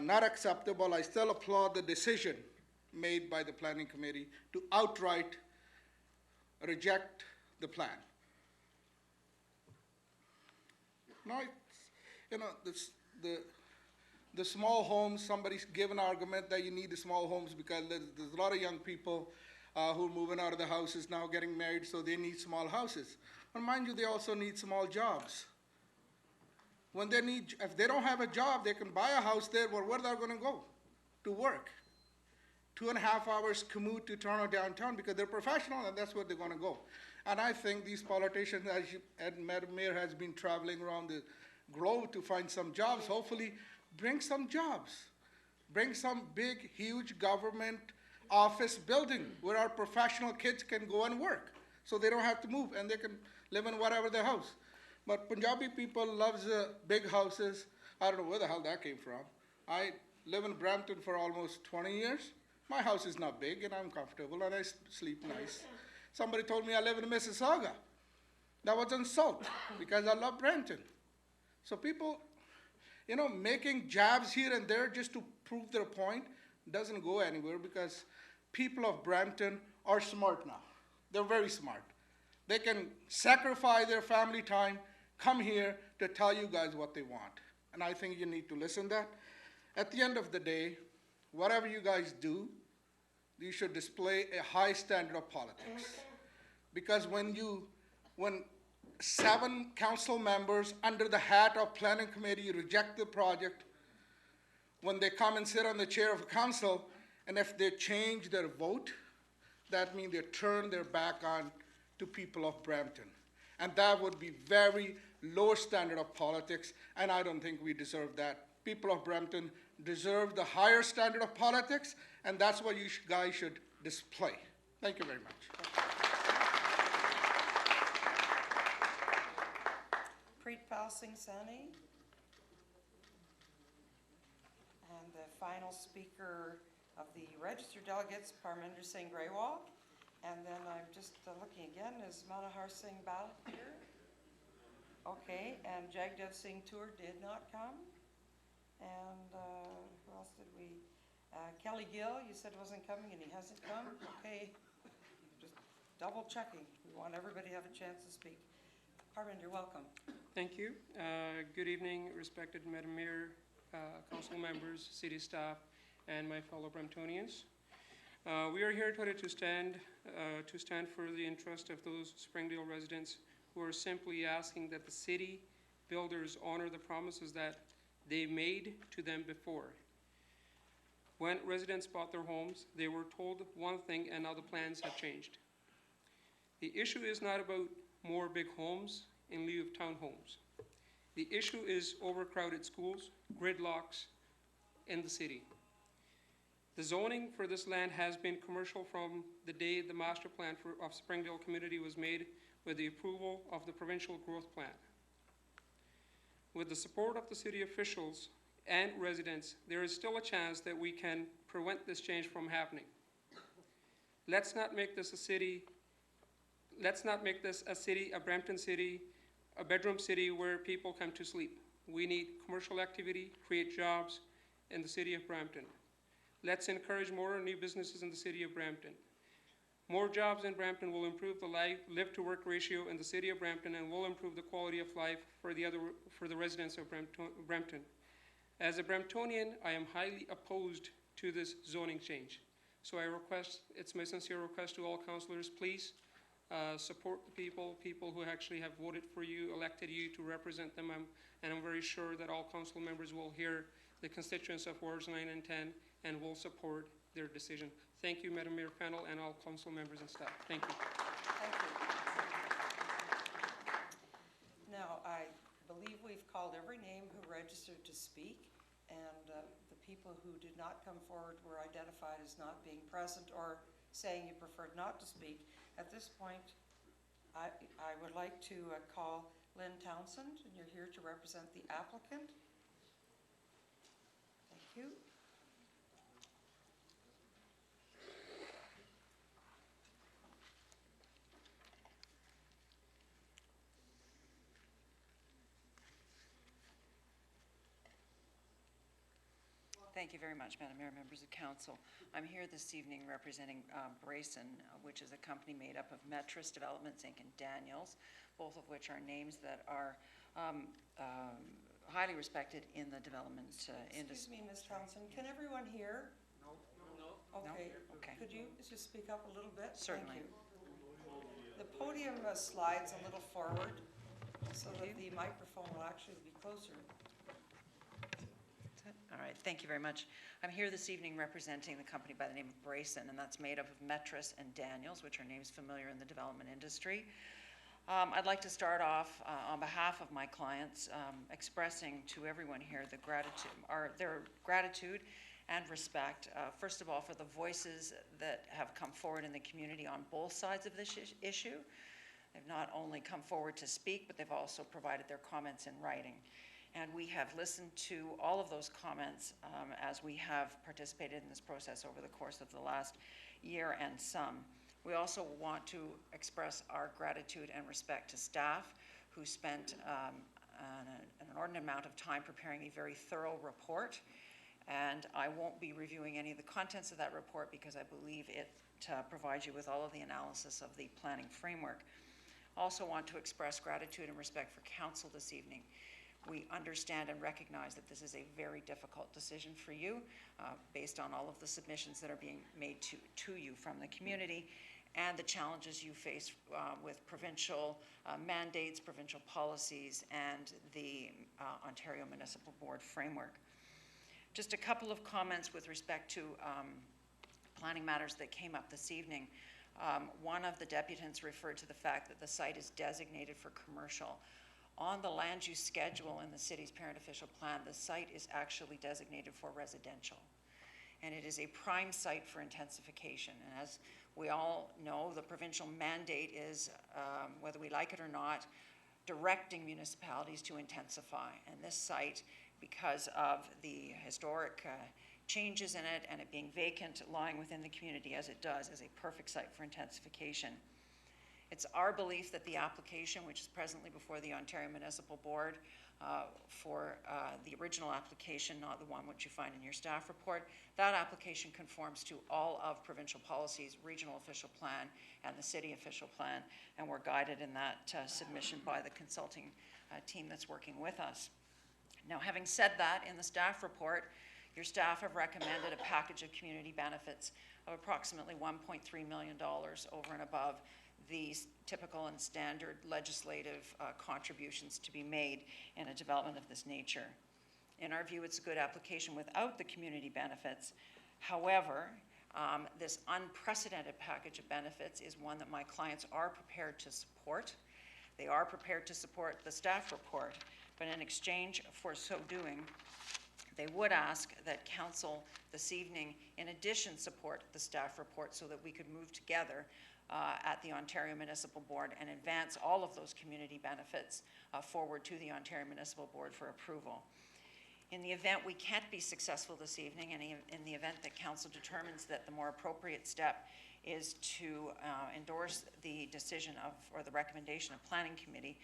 not acceptable. I still applaud the decision made by the Planning Committee to outright reject the plan. Now, the small homes, somebody's given an argument that you need the small homes because there's a lot of young people who are moving out of the houses now, getting married, so they need small houses. But mind you, they also need small jobs. If they don't have a job, they can buy a house there, but where they're going to go to work? 2.5 hours commute to Toronto downtown because they're professional and that's where they're going to go. And I think these politicians, as Madam Mayor has been traveling around the globe to find some jobs, hopefully bring some jobs. Bring some big, huge government office building where our professional kids can go and work. So they don't have to move and they can live in whatever their house. But Punjabi people loves big houses. I don't know where the hell that came from. I live in Brampton for almost 20 years. My house is not big and I'm comfortable and I sleep nice. Somebody told me I live in Mississauga. That was an insult because I love Brampton. So people, making jabs here and there just to prove their point doesn't go anywhere because people of Brampton are smart now. They're very smart. They can sacrifice their family time, come here to tell you guys what they want. And I think you need to listen to that. At the end of the day, whatever you guys do, you should display a high standard of politics. Because when 7 council members under the hat of planning committee reject the project when they come and sit on the chair of council, and if they change their vote, that means they turn their back on to people of Brampton. And that would be very low standard of politics, and I don't think we deserve that. People of Brampton deserve the higher standard of politics, and that's what you guys should display. Thank you very much. Preetpal Singh Sani. And the final speaker of the registered delegates, Parminder Singh Grewal. And then I'm just looking again, is Manohar Singh Bal here? Okay, and Jagdev Singh Tour did not come. And who else did we? Kelly Gill, you said wasn't coming and he hasn't come. Okay, just double checking. We want everybody to have a chance to speak. Parminder, welcome. Thank you. Good evening, respected Madam Mayor, council members, city staff, and my fellow Bramptonians. We are here today to stand for the interest of those Springdale residents who are simply asking that the city builders honor the promises that they made to them before. When residents bought their homes, they were told one thing and now the plans have changed. The issue is not about more big homes in lieu of townhomes. The issue is overcrowded schools, gridlocks in the city. The zoning for this land has been commercial from the day the master plan of Springdale community was made with the approval of the provincial growth plan. With the support of the city officials and residents, there is still a chance that we can prevent this change from happening. Let's not make this a Brampton city, a bedroom city where people come to sleep. We need commercial activity, create jobs in the city of Brampton. Let's encourage more new businesses in the city of Brampton. More jobs in Brampton will improve the live-to-work ratio in the city of Brampton and will improve the quality of life for the residents of Brampton. As a Bramptonian, I am highly opposed to this zoning change. So it's my sincere request to all councillors, please support the people who actually have voted for you, elected you to represent them, and I'm very sure that all council members will hear the constituents of wards 9 and 10 and will support their decision. Thank you, Madam Mayor, panel, and all council members and staff. Thank you. Thank you. Now, I believe we've called every name who registered to speak, and the people who did not come forward were identified as not being present or saying you preferred not to speak. At this point, I would like to call Lynn Townsend, and you're here to represent the applicant. Thank you. Thank you very much, Madam Mayor, members of council. I'm here this evening representing Brampton, which is a company made up of Metris Developments Inc. and Daniels, both of which are names that are highly respected in the development industry. Excuse me, Ms. Townsend, can everyone hear? No. Okay. No? Okay. Could you just speak up a little bit? Certainly. Thank you. The podium slides a little forward so that the microphone will actually be closer. All right, thank you very much. I'm here this evening representing the company by the name of Brampton, and that's made up of Metris and Daniels, which are names familiar in the development industry. I'd like to start off on behalf of my clients expressing to everyone here their gratitude and respect, first of all, for the voices that have come forward in the community on both sides of this issue. They've not only come forward to speak, but they've also provided their comments in writing. And we have listened to all of those comments as we have participated in this process over the course of the last year and some. We also want to express our gratitude and respect to staff who spent an inordinate amount of time preparing a very thorough report. And I won't be reviewing any of the contents of that report because I believe it provides you with all of the analysis of the planning framework. Also want to express gratitude and respect for council this evening. We understand and recognize that this is a very difficult decision for you based on all of the submissions that are being made to you from the community. and the challenges you face with provincial mandates, provincial policies, and the Ontario Municipal Board framework. Just a couple of comments with respect to planning matters that came up this evening. One of the deputants referred to the fact that the site is designated for commercial. On the land use schedule in the city's parent official plan, the site is actually designated for residential. And it is a prime site for intensification. And as we all know, the provincial mandate is, whether we like it or not, directing municipalities to intensify. And this site, because of the historic changes in it and it being vacant, lying within the community as it does, is a perfect site for intensification. It's our belief that the application, which is presently before the Ontario Municipal Board for the original application, not the one which you find in your staff report, that application conforms to all of provincial policies, regional official plan, and the city official plan, and we're guided in that submission by the consulting team that's working with us. Now, having said that, in the staff report, your staff have recommended a package of community benefits of approximately $1.3 million over and above the typical and standard legislative contributions to be made in a development of this nature. In our view, it's a good application without the community benefits. However, this unprecedented package of benefits is one that my clients are prepared to support. They are prepared to support the staff report, but in exchange for so doing, they would ask that council this evening, in addition, support the staff report so that we could move together at the Ontario Municipal Board and advance all of those community benefits forward to the Ontario Municipal Board for approval. In the event we can't be successful this evening, and in the event that council determines that the more appropriate step is to endorse the decision of, or the recommendation of Planning Committee,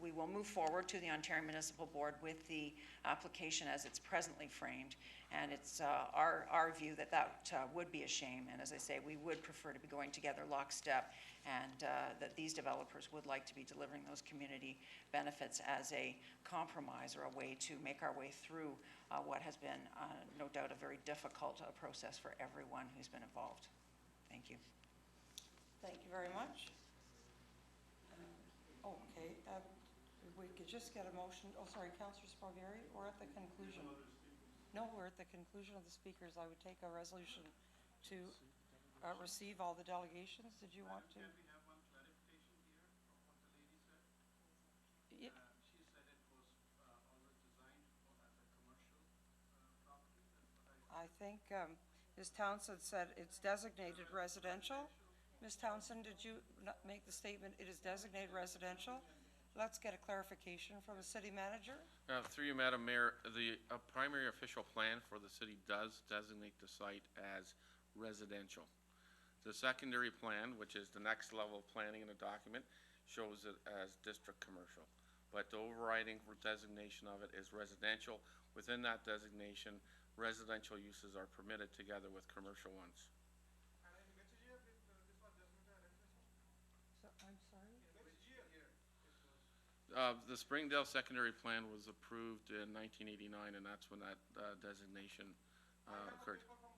we will move forward to the Ontario Municipal Board with the application as it's presently framed. And it's our view that that would be a shame. And as I say, we would prefer to be going together lockstep, and that these developers would like to be delivering those community benefits as a compromise or a way to make our way through what has been, no doubt, a very difficult process for everyone who's been involved. Thank you. Thank you very much. Okay. If we could just get a motion. Oh, sorry, Councillor Sparvieri, we're at the conclusion. No, we're at the conclusion of the speakers. I would take a resolution to receive all the delegations. Did you want to? Can we have one clarification here of what the lady said? Yeah. She said it was always designed as a commercial property. That's what I think Ms. Townsend said it's designated residential. Ms. Townsend, did you not make the statement it is designated residential? Let's get a clarification from the city manager. Through you, Madam Mayor, the primary official plan for the city does designate the site as residential. The secondary plan, which is the next level of planning in the document, shows it as district commercial. But the overriding designation of it is residential. Within that designation, residential uses are permitted together with commercial ones. And in which year this was designated residential? So, I'm sorry? In which year it was? The Springdale secondary plan was approved in 1989, and that's when that designation occurred. I have a paper from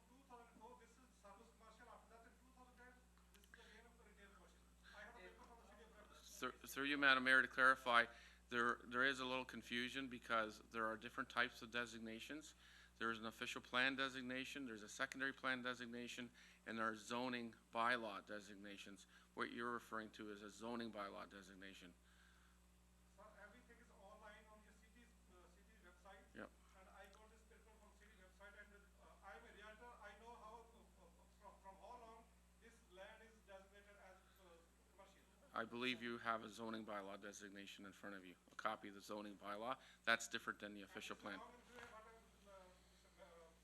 2004. This is service commercial. After that, in 2010, this is again for retail commercial. I have a paper from the city of Brampton. Through you, Madam Mayor, to clarify, there is a little confusion because there are different types of designations. There is an official plan designation, there's a secondary plan designation, and there are zoning bylaw designations. What you're referring to is a zoning bylaw designation. Everything is online on your city's website. Yep. And I got this paper from city website, and I'm a realtor. I know how from how long this land is designated as commercial. I believe you have a zoning bylaw designation in front of you, a copy of the zoning bylaw. That's different than the official plan. Madam told us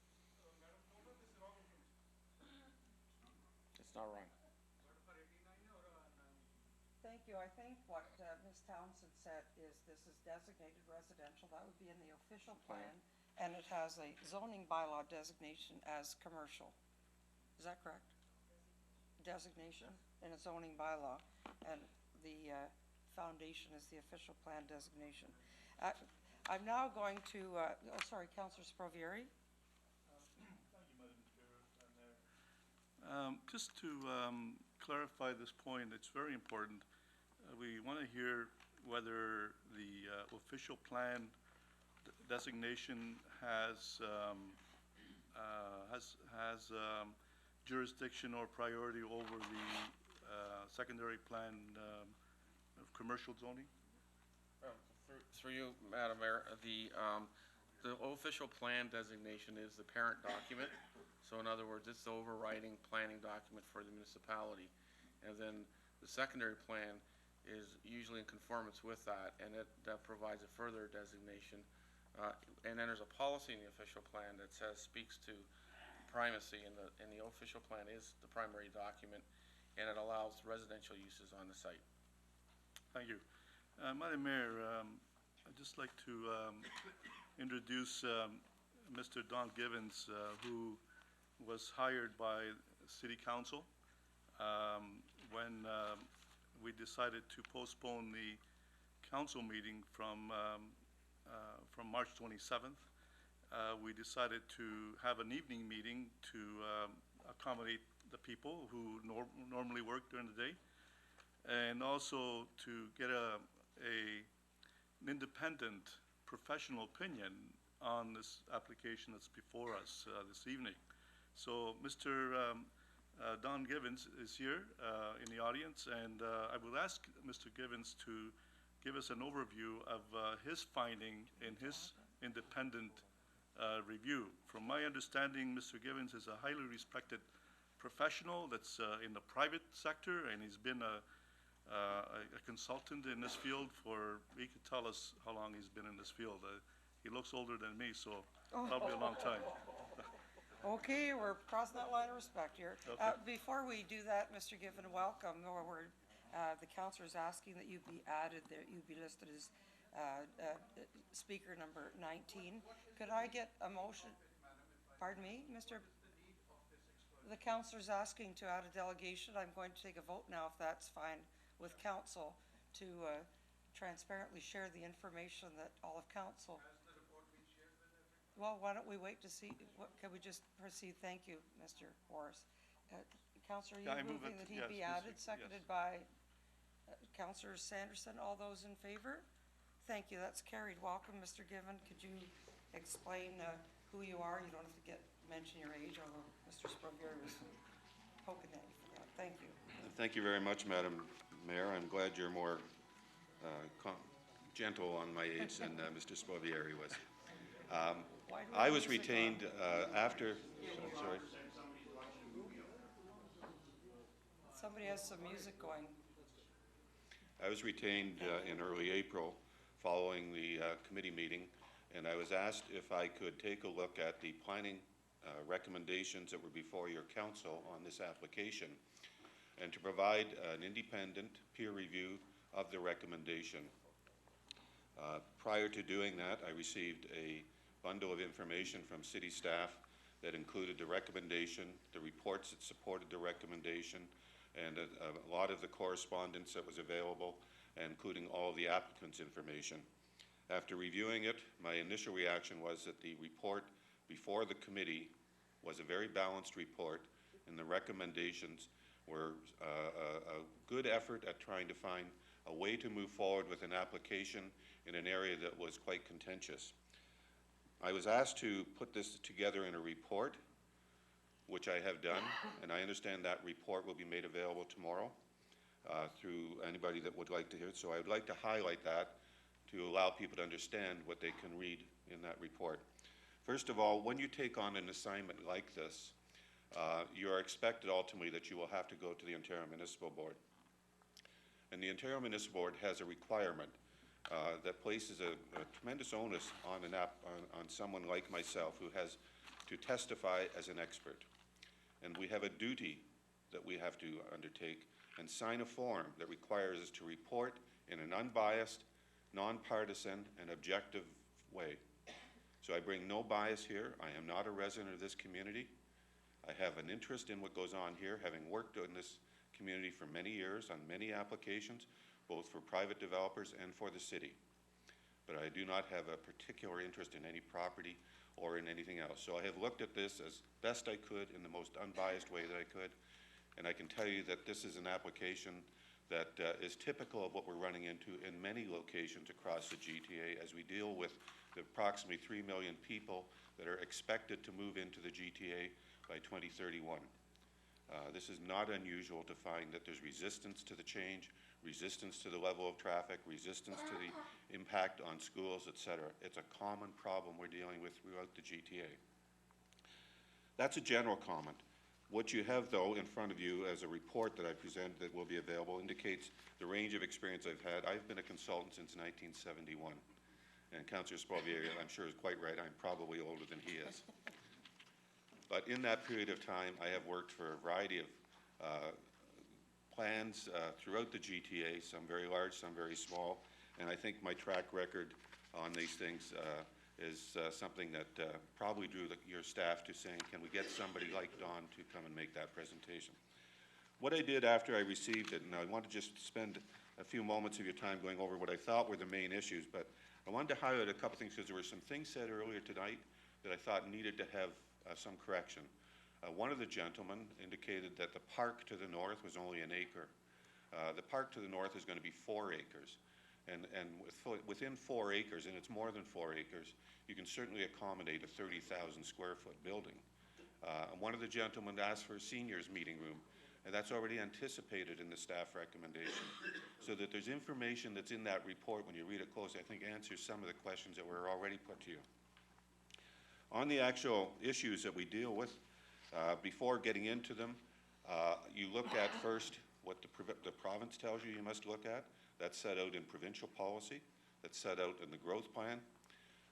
this is wrong information. It's not wrong. Thank you. I think what Ms. Townsend said is this is designated residential. That would be in the official plan, and it has a zoning bylaw designation as commercial. Is that correct? Designation in a zoning bylaw, and the foundation is the official plan designation. I'm now going to, oh, sorry, Councillor Sprovieri. Thank you, Madam Chair. Just to clarify this point, it's very important. We want to hear whether the official plan designation has jurisdiction or priority over the secondary plan of commercial zoning? Through you, Madam Mayor, the official plan designation is the parent document. So in other words, it's the overriding planning document for the municipality. And then the secondary plan is usually in conformance with that, and that provides a further designation. And then there's a policy in the official plan that speaks to primacy, and the official plan is the primary document, and it allows residential uses on the site. Thank you. Madam Mayor, I'd just like to introduce Mr. Don Givens, who was hired by City Council when we decided to postpone the council meeting from March 27th. We decided to have an evening meeting to accommodate the people who normally work during the day, and also to get an independent professional opinion on this application that's before us this evening. So Mr. Don Givens is here in the audience, and I will ask Mr. Givens to give us an overview of his finding in his independent review. From my understanding, Mr. Givens is a highly respected professional that's in the private sector, and he's been a consultant in this field for, he could tell us how long he's been in this field. He looks older than me, so probably a long time. Okay, we're crossing that line of respect here. Okay. Before we do that, Mr. Given, welcome. The councilor is asking that you be added, that you be listed as speaker number 19. Could I get a motion? Pardon me, Mr. The councilor is asking to add a delegation. I'm going to take a vote now, if that's fine with council, to transparently share the information that all of council. Well, why don't we wait to see, can we just proceed? Thank you, Mr. Horace. Councilor, Yeah, I you move moving it, that he yes, be Mr. added, seconded yes. by Councilor Sanderson. All those in favor? Thank you, that's carried. Welcome, Mr. Given. Could you explain who you are? You don't have to mention your age, although Mr. Spravier was poking at you for that. Thank you. Thank you very much, Madam Mayor. I'm glad you're more gentle on my age than Mr. Spovieri was. I was retained after, sorry. Somebody has some music going. I was retained in early April following the committee meeting, and I was asked if I could take a look at the planning recommendations that were before your council on this application, and to provide an independent peer review of the recommendation. Prior to doing that, I received a bundle of information from city staff that included the recommendation, the reports that supported the recommendation, and a lot of the correspondence that was available, including all the applicants' information. After reviewing it, my initial reaction was that the report before the committee was a very balanced report, and the recommendations were a good effort at trying to find a way to move forward with an application in an area that was quite contentious. I was asked to put this together in a report, which I have done, and I understand that report will be made available tomorrow through anybody that would like to hear it. So I would like to highlight that to allow people to understand what they can read in that report. First of all, when you take on an assignment like this, you are expected ultimately that you will have to go to the Ontario Municipal Board. And the Ontario Municipal Board has a requirement that places a tremendous onus on someone like myself who has to testify as an expert. And we have a duty that we have to undertake and sign a form that requires us to report in an unbiased, nonpartisan, and objective way. So I bring no bias here. I am not a resident of this community. I have an interest in what goes on here, having worked in this community for many years on many applications, both for private developers and for the city. But I I do not have a particular interest in any property or in anything else. So I have looked at this as best I could in the most unbiased way that I could, and I can tell you that this is an application that is typical of what we're running into in many locations across the GTA as we deal with the approximately 3 million people that are expected to move into the GTA by 2031. This is not unusual to find that there's resistance to the change, resistance to the level of traffic, resistance to the impact on schools, etc. It's a common problem we're dealing with throughout the GTA. That's a general comment. What you have, though, in front of you as a report that I present that will be available indicates the range of experience I've had. I've been a consultant since 1971. And Councillor Spalvier, I'm sure, is quite right. I'm probably older than he is. But in that period of time, I have worked for a variety of plans throughout the GTA, some very large, some very small. And I think my track record on these things is something that probably drew your staff to saying, can we get somebody like Don to come and make that presentation? What I did after I received it, and I want to just spend a few moments of your time going over what I thought were the main issues, but I wanted to highlight a couple things because there were some things said earlier tonight that I thought needed to have some correction. One of the gentlemen indicated that the park to the north was only an acre. The park to the north is going to be 4 acres. And within 4 acres, and it's more than 4 acres, you can certainly accommodate a 30,000 square foot building. One of the gentlemen asked for a seniors meeting room, and that's already anticipated in the staff recommendation. So that there's information that's in that report, when you read it closely, I think answers some of the questions that were already put to you. On the actual issues that we deal with, before getting into them, you look at first what the province tells you you must look at. That's set out in provincial policy. That's set out in the growth plan.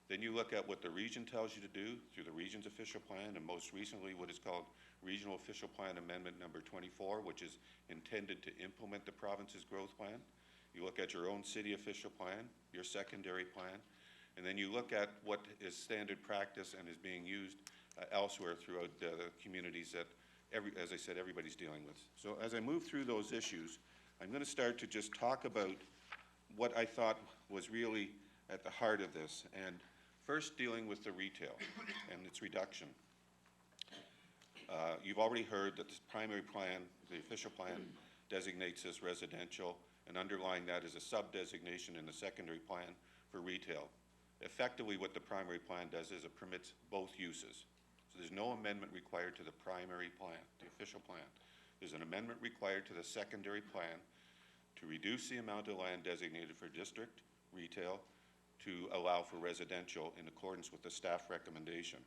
Then you look at what the region tells you to do through the region's official plan, and most recently what is called Regional Official Plan Amendment number 24, which is intended to implement the province's growth plan. You look at your own city official plan, your secondary plan, and then you look at what is standard practice and is being used elsewhere throughout the communities that, as I said, everybody's dealing with. So as I move through those issues, I'm going to start to just talk about what I thought was really at the heart of this, and first dealing with the retail and its reduction. You've already heard that the primary plan, the official plan, designates as residential, and underlying that is a sub-designation in the secondary plan for retail. Effectively, what the primary plan does is it permits both uses. So there's no amendment required to the primary plan, the official plan. There's an amendment required to the secondary plan to reduce the amount of land designated for district retail to allow for residential in accordance with the staff recommendation.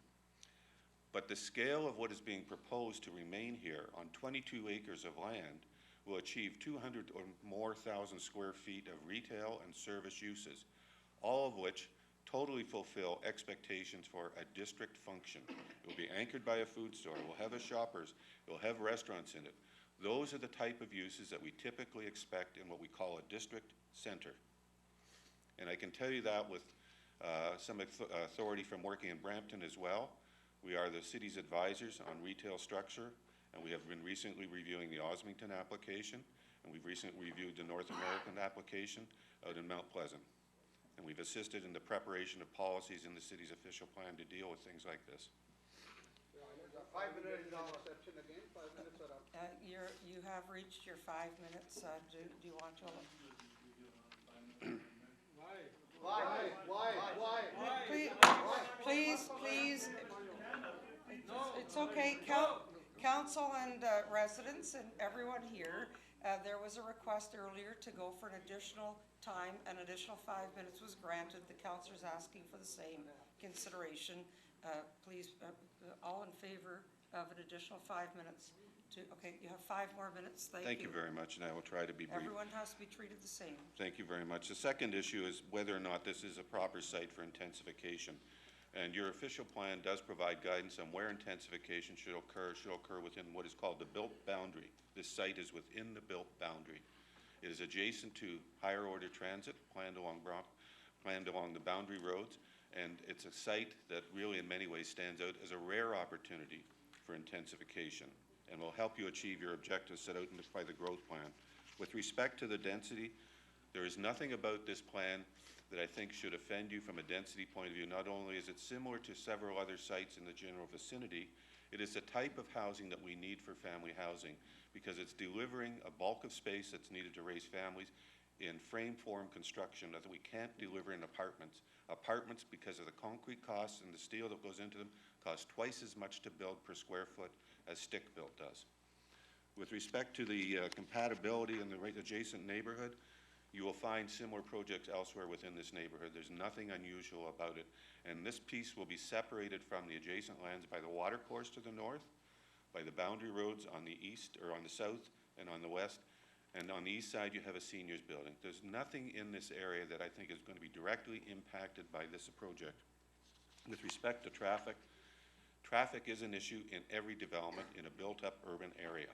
But the scale of what is being proposed to remain here on 22 acres of land will achieve 200 or more thousand square feet of retail and service uses, all of which totally fulfill expectations for a district function. It will be anchored by a food store, it will have a Shoppers, it will have restaurants in it. Those are the type of uses that we typically expect in what we call a district center. And I can tell you that with some authority from working in Brampton as well. We are the city's advisors on retail structure, and we have been recently reviewing the Osmington application, and we've recently reviewed the North American application out in Mount Pleasant. And we've assisted in the preparation of policies in the city's official plan to deal with things like this. 5 minutes exception again, 5 minutes are up. You have reached your 5 minutes. Do you want to? Why? Please. It's okay. Council and residents and everyone here, there was a request earlier to go for an additional time. An additional 5 minutes was granted. The councillor's asking for the same consideration. Please, all in favor of an additional 5 minutes? Okay, you have 5 more minutes. Thank you very much, and I will try to be brief. Everyone has to be treated the same. Thank you very much. The second issue is whether or not this is a proper site for intensification. And your official plan does provide guidance on where intensification should occur within what is called the built boundary. This site is within the built boundary. It is adjacent to higher order transit planned along the boundary roads, and it's a site that really in many ways stands out as a rare opportunity for intensification and will help you achieve your objectives set out by the growth plan. With respect to the density, there is nothing about this plan that I think should offend you from a density point of view. Not only is it similar to several other sites in the general vicinity, it is the type of housing that we need for family housing, because it's delivering a bulk of space that's needed to raise families in frame form construction that we can't deliver in apartments. Apartments, because of the concrete costs and the steel that goes into them, cost twice as much to build per square foot as stick-built does. With respect to the compatibility in the right adjacent neighborhood, you will find similar projects elsewhere within this neighborhood. There's nothing unusual about it. And this piece will be separated from the adjacent lands by the water course to the north, by the boundary roads on the east, or on the south and on the west. And on the east side, you have a seniors building. There's nothing in this area that I think is going to be directly impacted by this project. With respect to traffic, traffic is an issue in every development in a built-up urban area.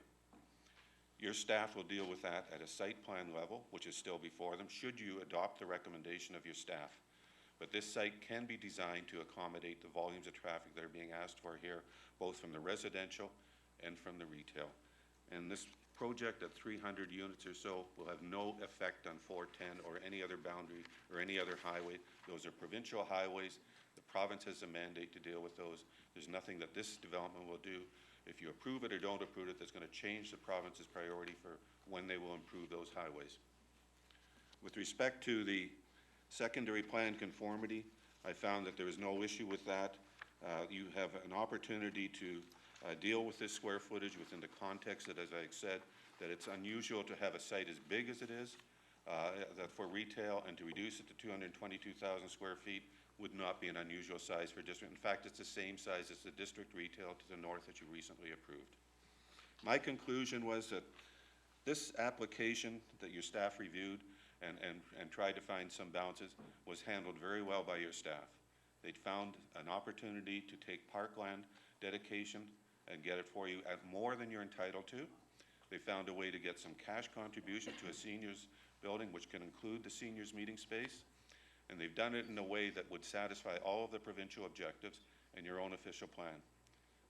Your staff will deal with that at a site plan level, which is still before them, should you adopt the recommendation of your staff. But this site can be designed to accommodate the volumes of traffic that are being asked for here, both from the residential and from the retail. And this project at 300 units or so will have no effect on 410 or any other boundary or any other highway. Those are provincial highways. The province has a mandate to deal with those. There's nothing that this development will do, if you approve it or don't approve it, that's going to change the province's priority for when they will improve those highways. With respect to the secondary plan conformity, I found that there is no issue with that. You have an opportunity to deal with this square footage within the context that, as I said, that it's unusual to have a site as big as it is, that for retail, and to reduce it to 222,000 square feet would not be an unusual size for district. In fact, it's the same size as the district retail to the north that you recently approved. My conclusion was that this application that your staff reviewed and tried to find some balances was handled very well by your staff. They'd found an opportunity to take parkland dedication and get it for you at more than you're entitled to. They found a way to get some cash contribution to a seniors building, which can include the seniors meeting space. And they've done it in a way that would satisfy all of the provincial objectives and your own official plan.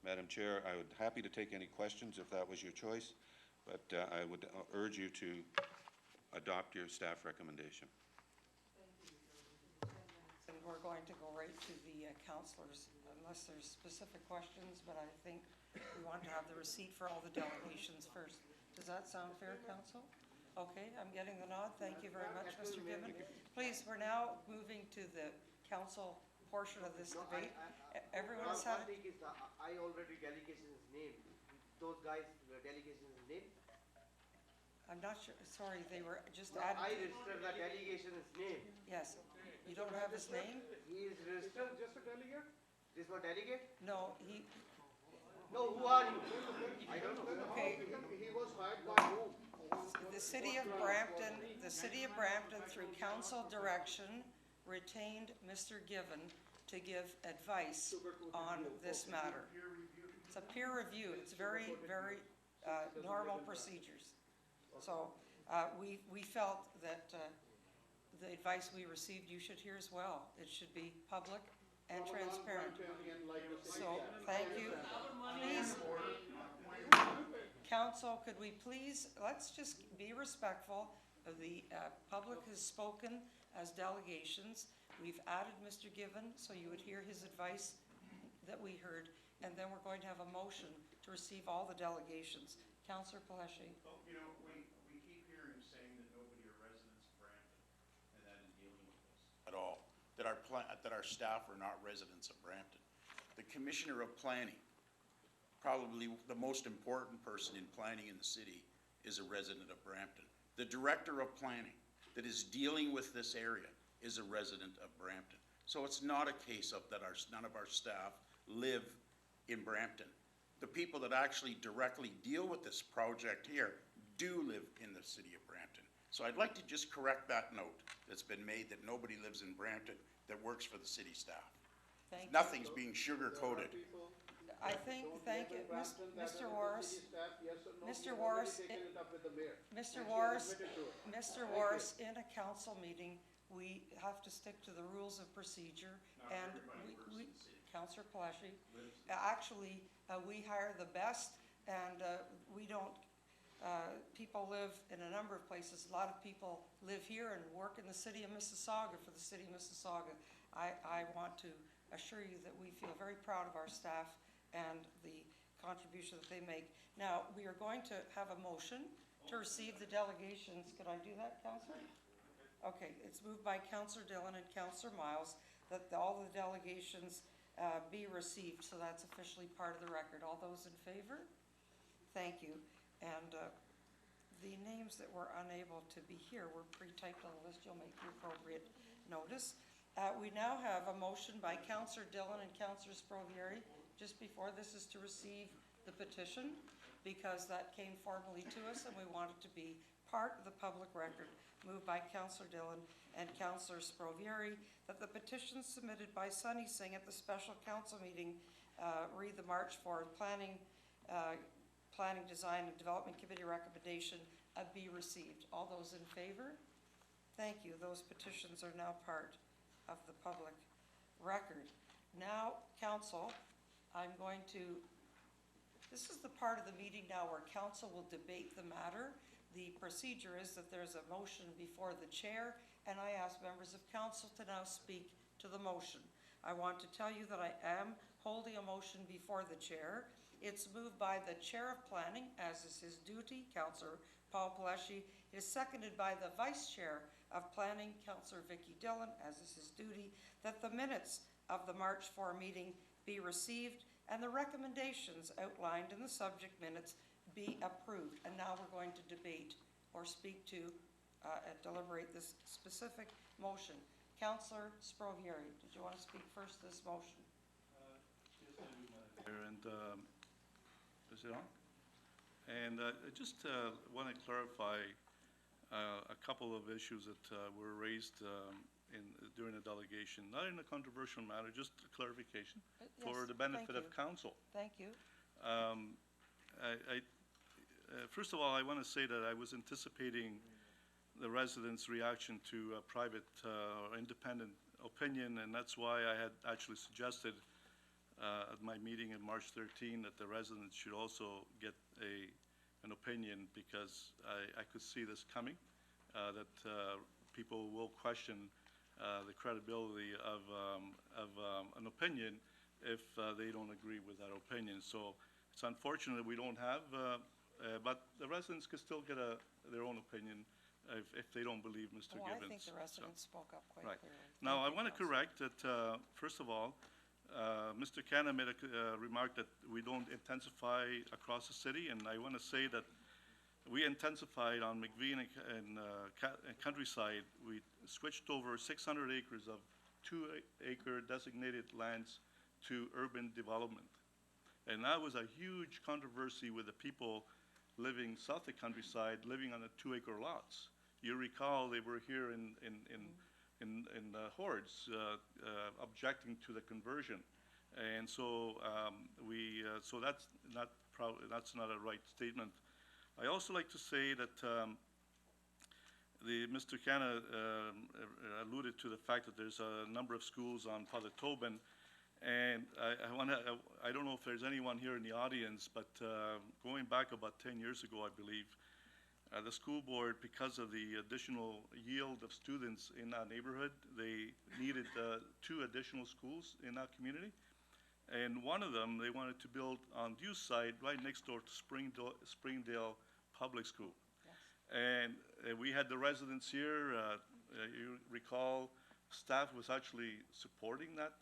Madam Chair, I would be happy to take any questions if that was your choice, but I would urge you to adopt your staff recommendation. And we're going to go right to the councilors, unless there's specific questions, but I think we want to have the receipt for all the delegations first. Does that sound fair, council? Okay, I'm getting the nod. Thank you very much, Mr. Gibbon. Please, we're now moving to the council portion of this debate. Everyone's had. I already delegation's name. Those guys, the delegation's name. I'm not sure. Sorry, they were just No, added. I registered the delegation's name. Yes. You don't have his name? He is registered. Just a delegate. This one delegate? No, he. No, who are you? I don't know. Okay. He was hired by whom? The city of Brampton, through council direction, retained Mr. Given to give advice on this matter. It's a peer review. It's very, very normal procedures. So we felt that the advice we received you should hear as well. It should be public and transparent. So thank you. Please. Council, could we please, let's just be respectful. The public has spoken as delegations. We've added Mr. Given so you would hear his advice that we heard, and then we're going to have a motion to receive all the delegations. Councillor Palashi. Well, you know, we keep hearing saying that nobody are residents of Brampton, and that in dealing with this at all, that our staff are not residents of Brampton. The Commissioner of Planning, probably the most important person in planning in the city, is a resident of Brampton. The Director of Planning that is dealing with this area is a resident of Brampton. So it's not a case of that none of our staff live in Brampton. The people that actually directly deal with this project here do live in the city of Brampton. So I'd like to just correct that note that's been made that nobody lives in Brampton that works for the city staff. Thank Nothing's you. being sugar-coated. I think, thank you, Mr. Warris. Mr. Warris, Mr. Warris, in a council meeting, we have to stick to the rules of procedure, and Councillor Palashi, actually, we hire the best, and we don't People live in a number of places. A lot of people live here and work in the city of Mississauga for the city of Mississauga. I want to assure you that we feel very proud of our staff and the contribution that they make. Now, we are going to have a motion to receive the delegations. Could I do that, Councillor? Okay, it's moved by Councillor Dillon and Councillor Miles that all the delegations be received, so that's officially part of the record. All those in favor? Thank you. And the names that were unable to be here were pre-typed on the list. You'll make the appropriate notice. We now have a motion by Councillor Dillon and Councillor Sprovieri. Just before this is to receive the petition, because that came formally to us and we want it to be part of the public record. Moved by Councillor Dillon and Councillor Sprovieri that the petition submitted by Sunny Singh at the special council meeting, read the March 4th Planning, Design and Development Committee recommendation be received. All those in favor? Thank you. Those petitions are now part of the public record. Now, Council, I'm going to, this is the part of the meeting now where Council will debate the matter. The procedure is that there's a motion before the chair, and I ask members of Council to now speak to the motion. I want to tell you that I am holding a motion before the chair. It's moved by the Chair of Planning, as is his duty, Councillor Paul Paleschi. It is seconded by the Vice Chair of Planning, Councillor Vicky Dillon, as is his duty, that the minutes of the March 4 meeting be received and the recommendations outlined in the subject minutes be approved. And now we're going to debate or speak to and deliberate this specific motion. Councillor Sprovieri, did you want to speak first to this motion? Yes, I do, Madam Chair. And is it on? And I just want to clarify a couple of issues that were raised during the delegation, not in a controversial matter, just a clarification for the benefit of council. Thank you. First of all, I want to say that I was anticipating the residents' reaction to a private or independent opinion, and that's why I had actually suggested at my meeting on March 13 that the residents should also get an opinion, because I could see this coming, that people will question the credibility of an opinion if they don't agree with that opinion. So it's unfortunate we don't have, but the residents can still get their own opinion if they don't believe Mr. Gibbons. I think the residents spoke up quite clearly. Now, I want to correct that, first of all, Mr. Canna made a remark that we don't intensify across the city, and I want to say that we intensified on McVean and Countryside. We switched over 600 acres of 2-acre designated lands to urban development. And that was a huge controversy with the people living south of Countryside, living on the 2-acre lots. You recall they were here in hordes objecting to the conversion. And so so that's not a right statement. I also like to say that Mr. Canna alluded to the fact that there's a number of schools on Father Tobin, and I don't know if there's anyone here in the audience, but going back about 10 years ago, I believe, the school board, because of the additional yield of students in that neighborhood, they needed 2 additional schools in that community. And one of them, they wanted to build on Dew's side, right next door to Springdale Public School. Yes. And we had the residents here. You recall, staff was actually supporting that,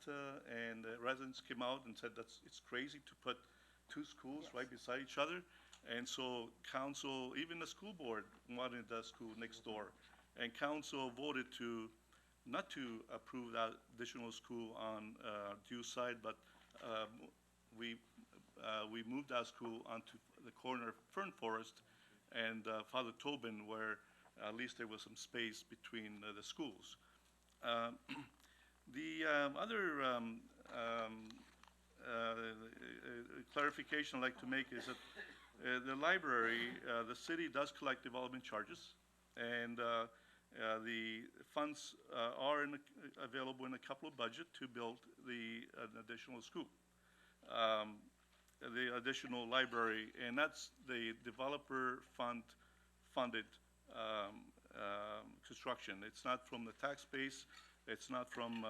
and the residents came out and said it's crazy to put 2 schools right beside each other. And so council, even the school board, wanted the school next door. And council voted not to approve that additional school on Dew's side, but we moved that school onto the corner of Fern Forest and Father Tobin, where at least there was some space between the schools. The other clarification I'd like to make is that the library, the city does collect development charges, and the funds are available in a couple of budgets to build an additional school. the additional library, and that's the developer funded construction. It's not from the tax base, it's not from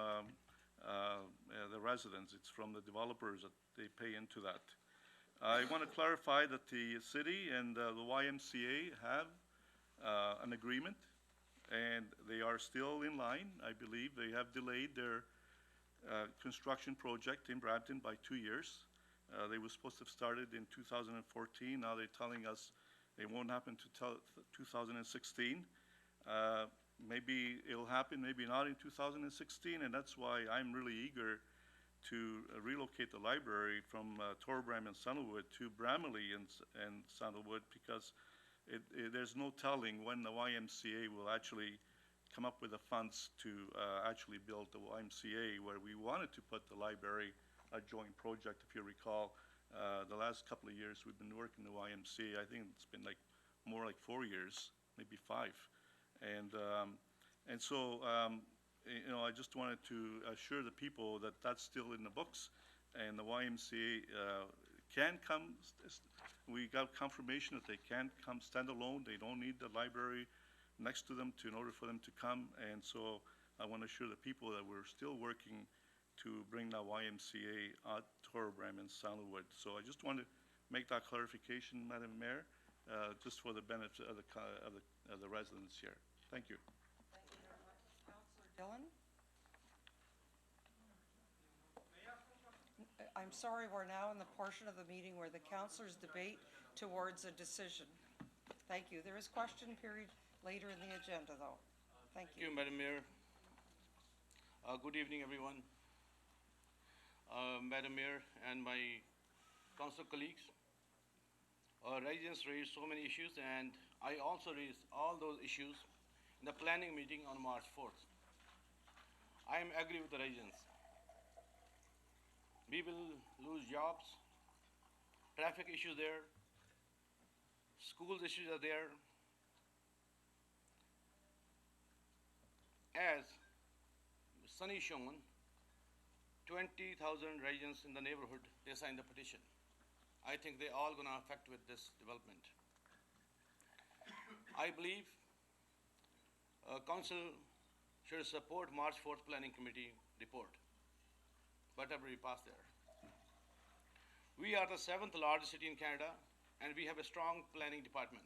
the residents, it's from the developers that they pay into that. I want to clarify that the city and the YMCA have an agreement, and they are still in line. I believe they have delayed their construction project in Brampton by 2 years. They were supposed to have started in 2014. Now they're telling us it won't happen to 2016. Maybe it'll happen, maybe not in 2016, and that's why I'm really eager to relocate the library from Torbram and Sandalwood to Bramalea and Sandalwood, because there's no telling when the YMCA will actually come up with the funds to actually build the YMCA where we wanted to put the library, a joint project, if you recall. The last couple of years we've been working the YMCA. I think it's been like more like 4 years, maybe 5. And so, you know, I just wanted to assure the people that that's still in the books, and the YMCA can come. We got confirmation that they can come standalone. They don't need the library next to them in order for them to come. And so I want to assure the people that we're still working to bring the YMCA at Torbram and Sandalwood. So I just want to make that clarification, Madam Mayor, just for the benefit of the residents here. Thank you. Thank you very much. Councillor Dillon? I'm sorry, we're now in the portion of the meeting where the councillors debate towards a decision. Thank you. There is question period later in the agenda, though. Thank you. Thank you, Madam Mayor. Good evening, everyone. Madam Mayor and my council colleagues, residents raised so many issues, and I also raised all those issues in the planning meeting on March 4th. I am agree with the residents. We will lose jobs, traffic issues there, schools issues are there. As Sunny shown, 20,000 residents in the neighborhood, they signed the petition. I think they all gonna affect with this development. I believe council should support March 4th Planning Committee report, whatever we pass there. We are the 7th largest city in Canada, and we have a strong planning department.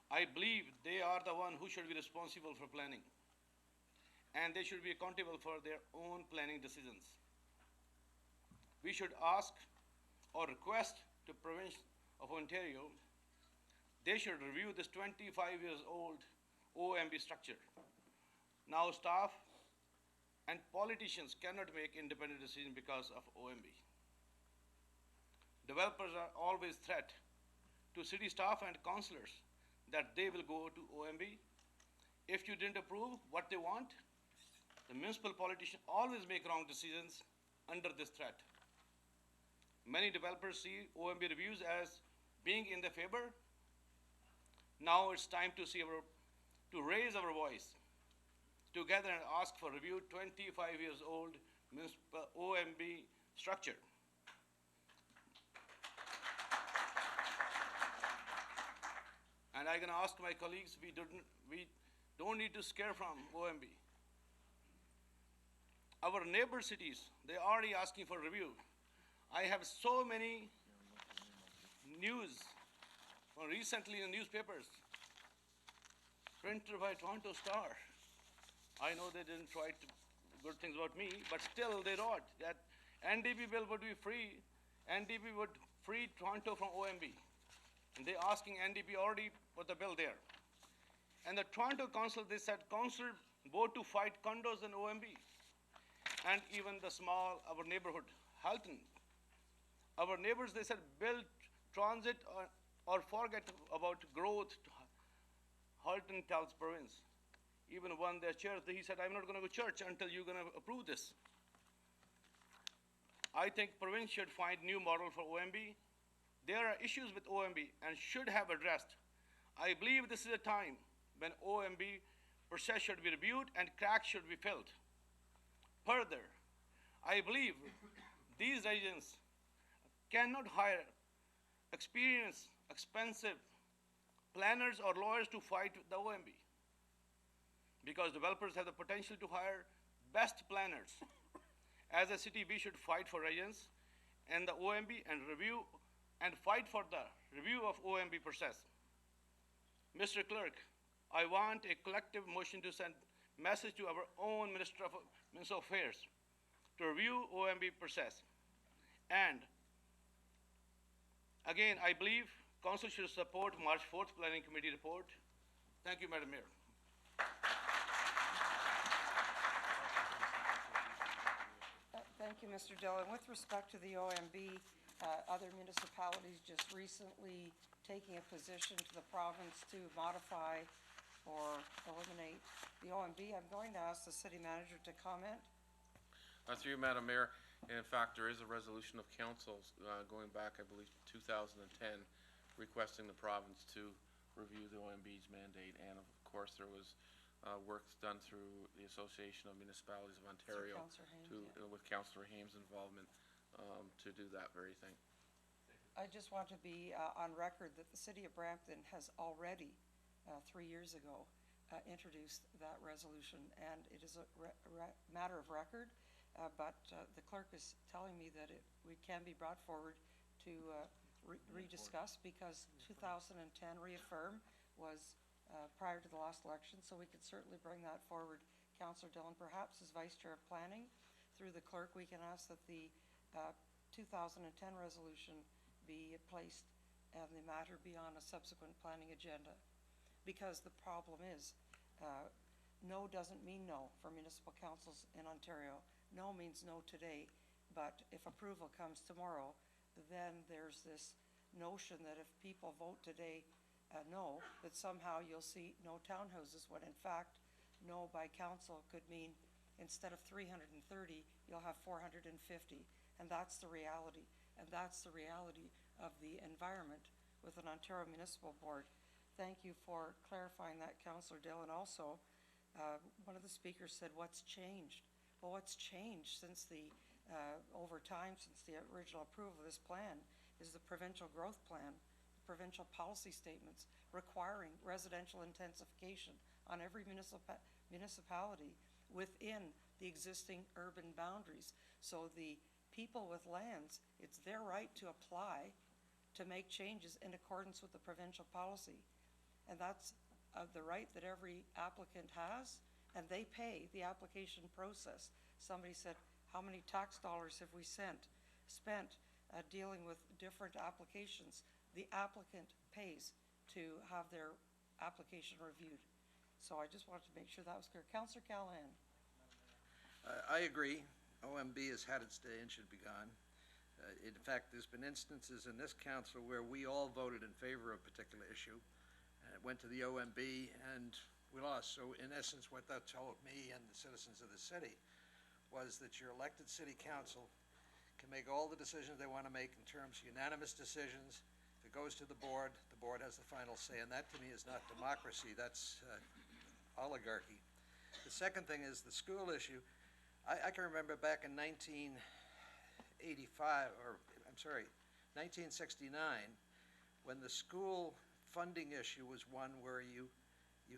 I believe they are the one who should be responsible for planning, and they should be accountable for their own planning decisions. We should ask or request to Province of Ontario, they should review this 25 years old OMB structure. Now staff and politicians cannot make independent decisions because of OMB. Developers are always threat to city staff and councillors that they will go to OMB. If you didn't approve what they want, the municipal politicians always make wrong decisions under this threat. Many developers see OMB reviews as being in their favor. Now it's time to raise our voice together and ask for review 25 years old municipal OMB structure. And I can ask my colleagues, we don't need to scare from OMB. Our neighbor cities, they're already asking for review. I have so many news from recently in newspapers, printed by Toronto Star. I know they didn't write good things about me, but still they wrote that NDP bill would be free, NDP would free Toronto from OMB. And they're asking NDP already put the bill there. And the Toronto Council, they said, Council vote to fight condos in OMB. And even the small, our neighborhood, Halton. Our neighbors, they said, build transit or forget about growth. Halton tells province. Even one their chair, he said, I'm not gonna go to church until you're gonna approve this. I think province should find new model for OMB. There are issues with OMB and should have addressed. I believe this is a time when OMB process should be reviewed and cracks should be filled. Further, I believe these residents cannot hire experienced, expensive planners or lawyers to fight the OMB, because developers have the potential to hire best planners. As a city, we should fight for residents and the OMB and review and fight for the review of OMB process. Mr. Clerk, I want a collective motion to send message to our own Minister of Affairs to review OMB process. And again, I believe Council should support March 4th Planning Committee report. Thank you, Madam Mayor. Thank you, Mr. Dillon. With respect to the OMB, other municipalities just recently taking a position to the province to modify or eliminate the OMB. I'm going to ask the city manager to comment. Through you, Madam Mayor, in fact, there is a resolution of council going back, I believe, 2010, requesting the province to review the OMB's mandate, and of course there was work done through the Association of Municipalities of Ontario with Councillor Hames' involvement to do that very thing. I just want to be on record that the city of Brampton has already 3 years ago introduced that resolution, and it is a matter of record, but the clerk is telling me that it can be brought forward to rediscuss, because 2010 reaffirm was prior to the last election, so we could certainly bring that forward. Councillor Dillon, perhaps as Vice Chair of Planning, through the clerk, we can ask that the 2010 resolution be placed and the matter be on a subsequent planning agenda. Because the problem is, no doesn't mean no for municipal councils in Ontario. No means no today, but if approval comes tomorrow, then there's this notion that if people vote today no, that somehow you'll see no townhouses, when in fact no by council could mean instead of 330, you'll have 450, and that's the reality. And that's the reality of the environment with an Ontario Municipal Board. Thank you for clarifying that, Councillor Dillon. Also, one of the speakers said, what's changed? Well, what's changed since over time, since the original approval of this plan, is the provincial growth plan, provincial policy statements requiring residential intensification on every municipality within the existing urban boundaries. So the people with lands, it's their right to apply to make changes in accordance with the provincial policy. And that's the right that every applicant has, and they pay the application process. Somebody said, how many tax dollars have we spent dealing with different applications? The applicant pays to have their application reviewed. So I just wanted to make sure that was clear. Councillor Callahan. I agree. OMB has had its day and should be gone. In fact, there's been instances in this council where we all voted in favor of a particular issue, and it went to the OMB and we lost. So in essence, what that told me and the citizens of the city was that your elected city council can make all the decisions they want to make in terms of unanimous decisions. If it goes to the board has the final say, and that to me is not democracy, that's oligarchy. The second thing is the school issue. I can remember back in 1969, when the school funding issue was one where you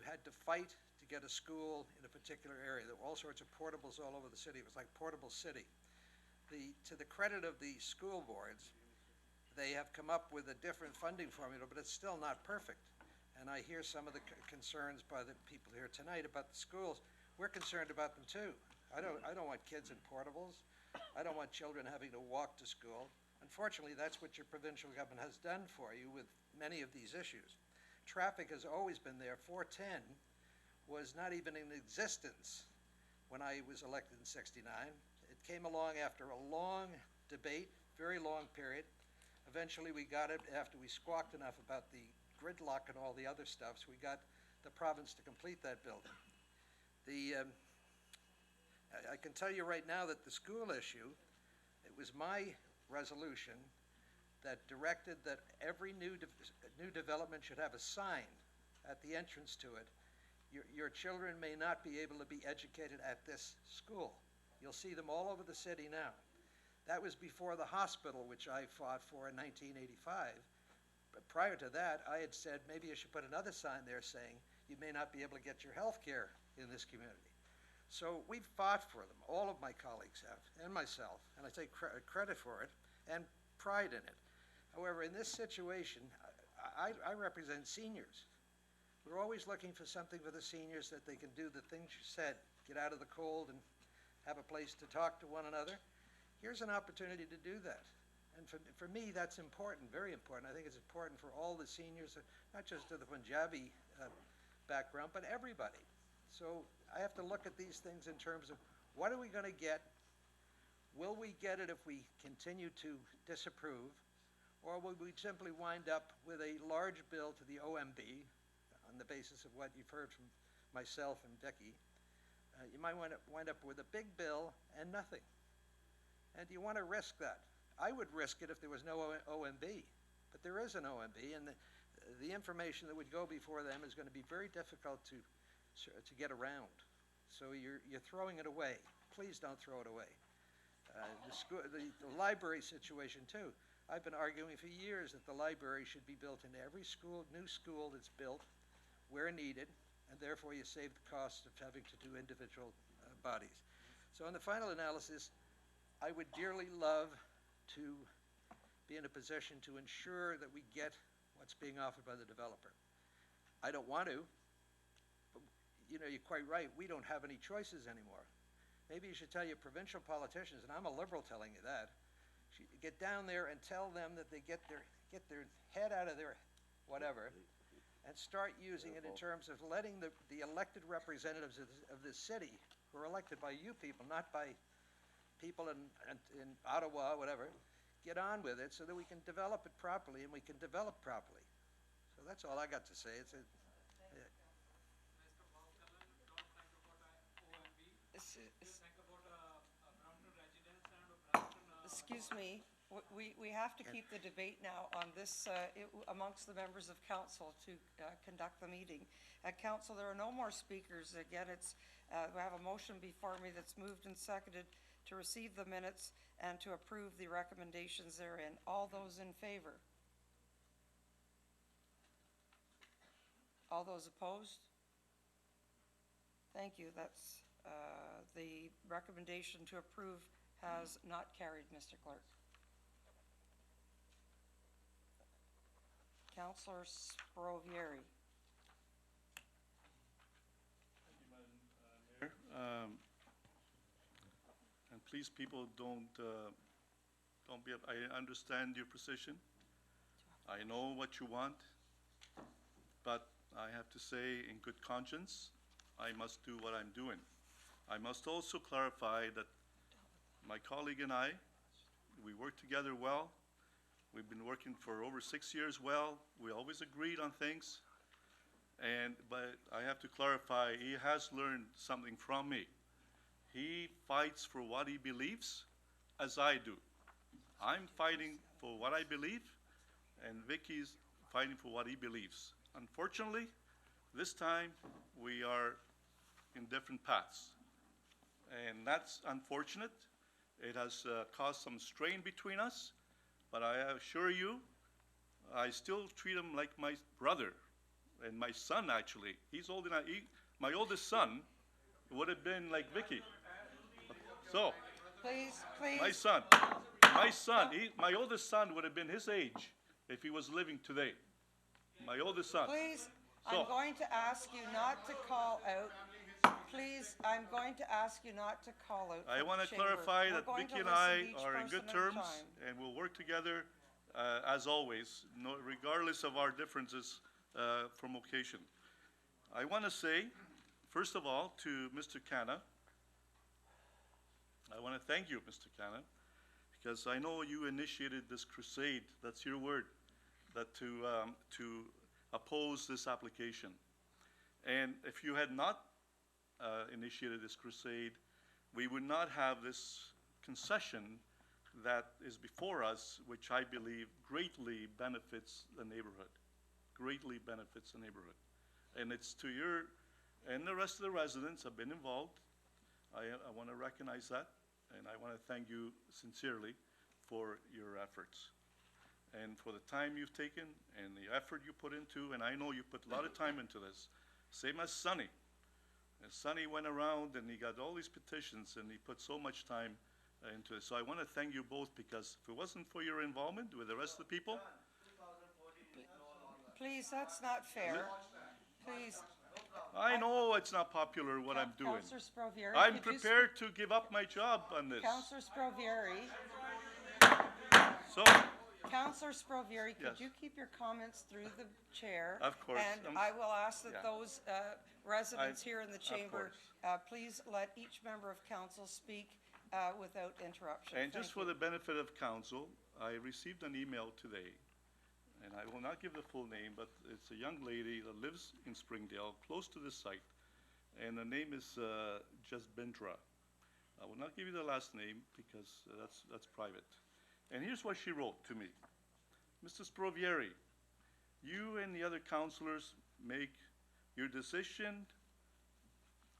had to fight to get a school in a particular area. There were all sorts of portables all over the city. It was like Portable City. To the credit of the school boards, they have come up with a different funding formula, but it's still not perfect. And I hear some of the concerns by the people here tonight about the schools. We're concerned about them too. I don't want kids in portables. I don't want children having to walk to school. Unfortunately, that's what your provincial government has done for you with many of these issues. Traffic has always been there. 410 was not even in existence when I was elected in '69. It came along after a long debate, very long period. Eventually we got it after we squawked enough about the gridlock and all the other stuff, so we got the province to complete that building. I can tell you right now that the school issue, it was my resolution that directed that every new development should have a sign at the entrance to it. Your children may not be able to be educated at this school. You'll see them all over the city now. That was before the hospital, which I fought for in 1985. But prior to that, I had said maybe you should put another sign there saying you may not be able to get your health care in this community. So we've fought for them, all of my colleagues have, and myself, and I take credit for it and pride in it. However, in this situation, I represent seniors. We're always looking for something for the seniors that they can do the things you said, get out of the cold and have a place to talk to one another. Here's an opportunity to do that. And for me, that's important, very important. I think it's important for all the seniors, not just to the Punjabi background, but everybody. So I have to look at these things in terms of what are we going to get? Will we get it if we continue to disapprove? Or will we simply wind up with a large bill to the OMB on the basis of what you've heard from myself and Becky? You might wind up with a big bill and nothing. And do you want to risk that? I would risk it if there was no OMB, but there is an OMB, and the information that would go before them is going to be very difficult to get around. So you're throwing it away. Please don't throw it away. The library situation too. I've been arguing for years that the library should be built into every new school that's built where needed, and therefore you save the cost of having to do individual bodies. So in the final analysis, I would dearly love to be in a position to ensure that we get what's being offered by the developer. I don't want to, but you know, you're quite right, we don't have any choices anymore. Maybe you should tell your provincial politicians, and I'm a liberal telling you that, get down there and tell them that they get their head out of their whatever, and start using it in terms of letting the elected representatives of this city, who are elected by you people, not by people in Ottawa, whatever, get on with it so that we can develop it properly and we can develop properly. So that's all I got to say. Excuse me, we have to keep the debate now on this amongst the members of council to conduct the meeting. At council, there are no more speakers. Again, we have a motion before me that's moved and seconded to receive the minutes and to approve the recommendations therein. All those in favor? All those opposed? Thank you. That's the recommendation to approve has not carried, Mr. Clerk. Councillor Sprovieri. Thank you, Madam Mayor. And please, people, don't be. I understand your position. I know what you want, but I have to say, in good conscience, I must do what I'm doing. I must also clarify that my colleague and I, we work together well. We've been working for over 6 years well. We always agreed on things. But I have to clarify, he has learned something from me. He fights for what he believes, as I do. I'm fighting for what I believe, and Vicky's fighting for what he believes. Unfortunately, this time we are in different paths. And that's unfortunate. It has caused some strain between us, but I assure you, I still treat him like my brother and my son, actually. He's old enough. My oldest son would have been like Vicky. So, Please. my oldest son would have been his age if he was living today. My oldest son. Please, So, I'm going to ask you not to call out. Please, I'm going to ask you not to call out. I want to clarify that Vicky and I are in good terms, and we'll work together as always, regardless of our differences from occasion. I want to say, first of all, to Mr. Canna, I want to thank you, Mr. Canna, because I know you initiated this crusade, that's your word, that to oppose this application. And if you had not initiated this crusade, we would not have this concession that is before us, which I believe greatly benefits the neighborhood. Greatly benefits the neighborhood. And it's to your, and the rest of the residents have been involved. I want to recognize that. and I want to thank you sincerely for your efforts and for the time you've taken and the effort you put into, and I know you put a lot of time into this. Same as Sonny. And Sonny went around and he got all these petitions and he put so much time into it. So I want to thank you both, because if it wasn't for your involvement with the rest of the people, Please, that's not fair. Please. I know it's not popular what I'm doing. Councillor Sprovieri, I'm could you prepared to give up my job on this. Councillor Sprovieri, So, Councillor Sprovieri, could Yes. you keep your comments through the chair? Of course. And I will ask that yeah. those residents here in the of chamber, course. please let each member of council speak without interruption. And just Thank for you. the benefit of council, I received an email today, and I will not give the full name, but it's a young lady that lives in Springdale, close to this site, and the name is Jasbindra. I will not give you the last name because that's private. And here's what she wrote to me. Mr. Sprovieri, you and the other councilors make your decision.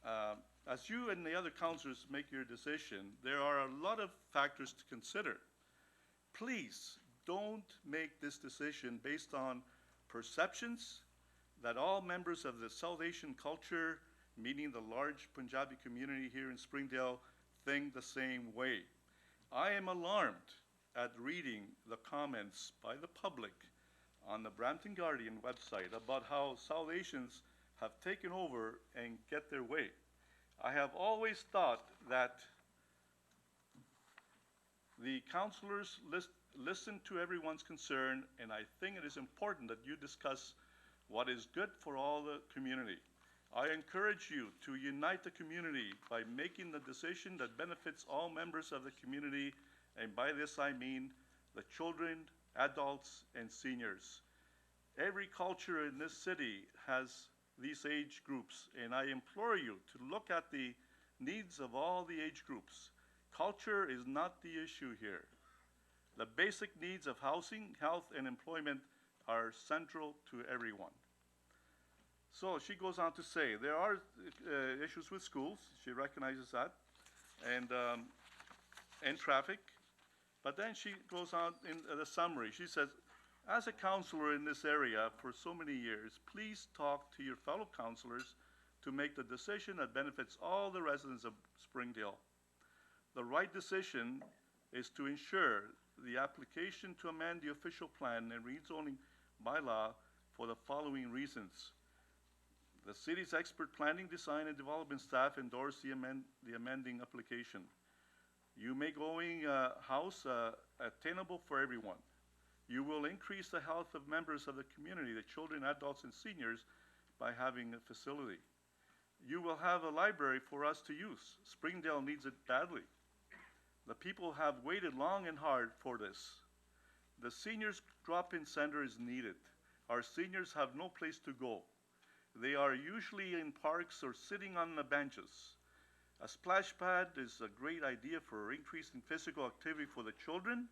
As you and the other councilors make your decision, there are a lot of factors to consider. Please don't make this decision based on perceptions that all members of the South Asian culture, meaning the large Punjabi community here in Springdale, think the same way. I am alarmed at reading the comments by the public on the Brampton Guardian website about how South Asians have taken over and get their way. I have always thought that the councilors listen to everyone's concern, and I think it is important that you discuss what is good for all the community. I encourage you to unite the community by making the decision that benefits all members of the community, and by this I mean the children, adults, and seniors. Every culture in this city has these age groups, and I implore you to look at the needs of all the age groups. Culture is not the issue here. The basic needs of housing, health, and employment are central to everyone. So she goes on to say, there are issues with schools, she recognizes that, and traffic. But then she goes on in the summary. She says, as a counselor in this area for so many years, please talk to your fellow counselors to make the decision that benefits all the residents of Springdale. The right decision is to ensure the application to amend the official plan and rezoning bylaw for the following reasons. The city's expert planning, design, and development staff endorse the amending application. You make going house attainable for everyone. You will increase the health of members of the community, the children, adults, and seniors, by having a facility. You will have a library for us to use. Springdale needs it badly. The people have waited long and hard for this. The seniors drop-in center is needed. Our seniors have no place to go. They are usually in parks or sitting on the benches. A splash pad is a great idea for increasing physical activity for the children.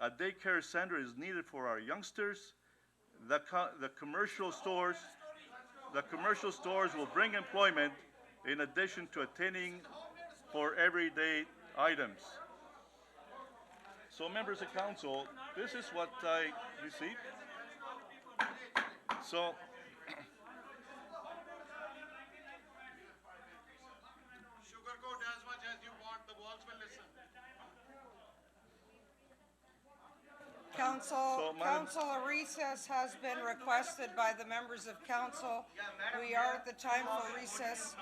A daycare center is needed for our youngsters. The commercial stores will bring employment in addition to attending for everyday items. So members of council, this is what I received. So Sugarcoat as much as you want, the walls will listen. Council, a recess has been requested by the members of council. We are at the time for recess,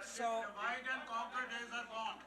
so Divide and conquer days are gone.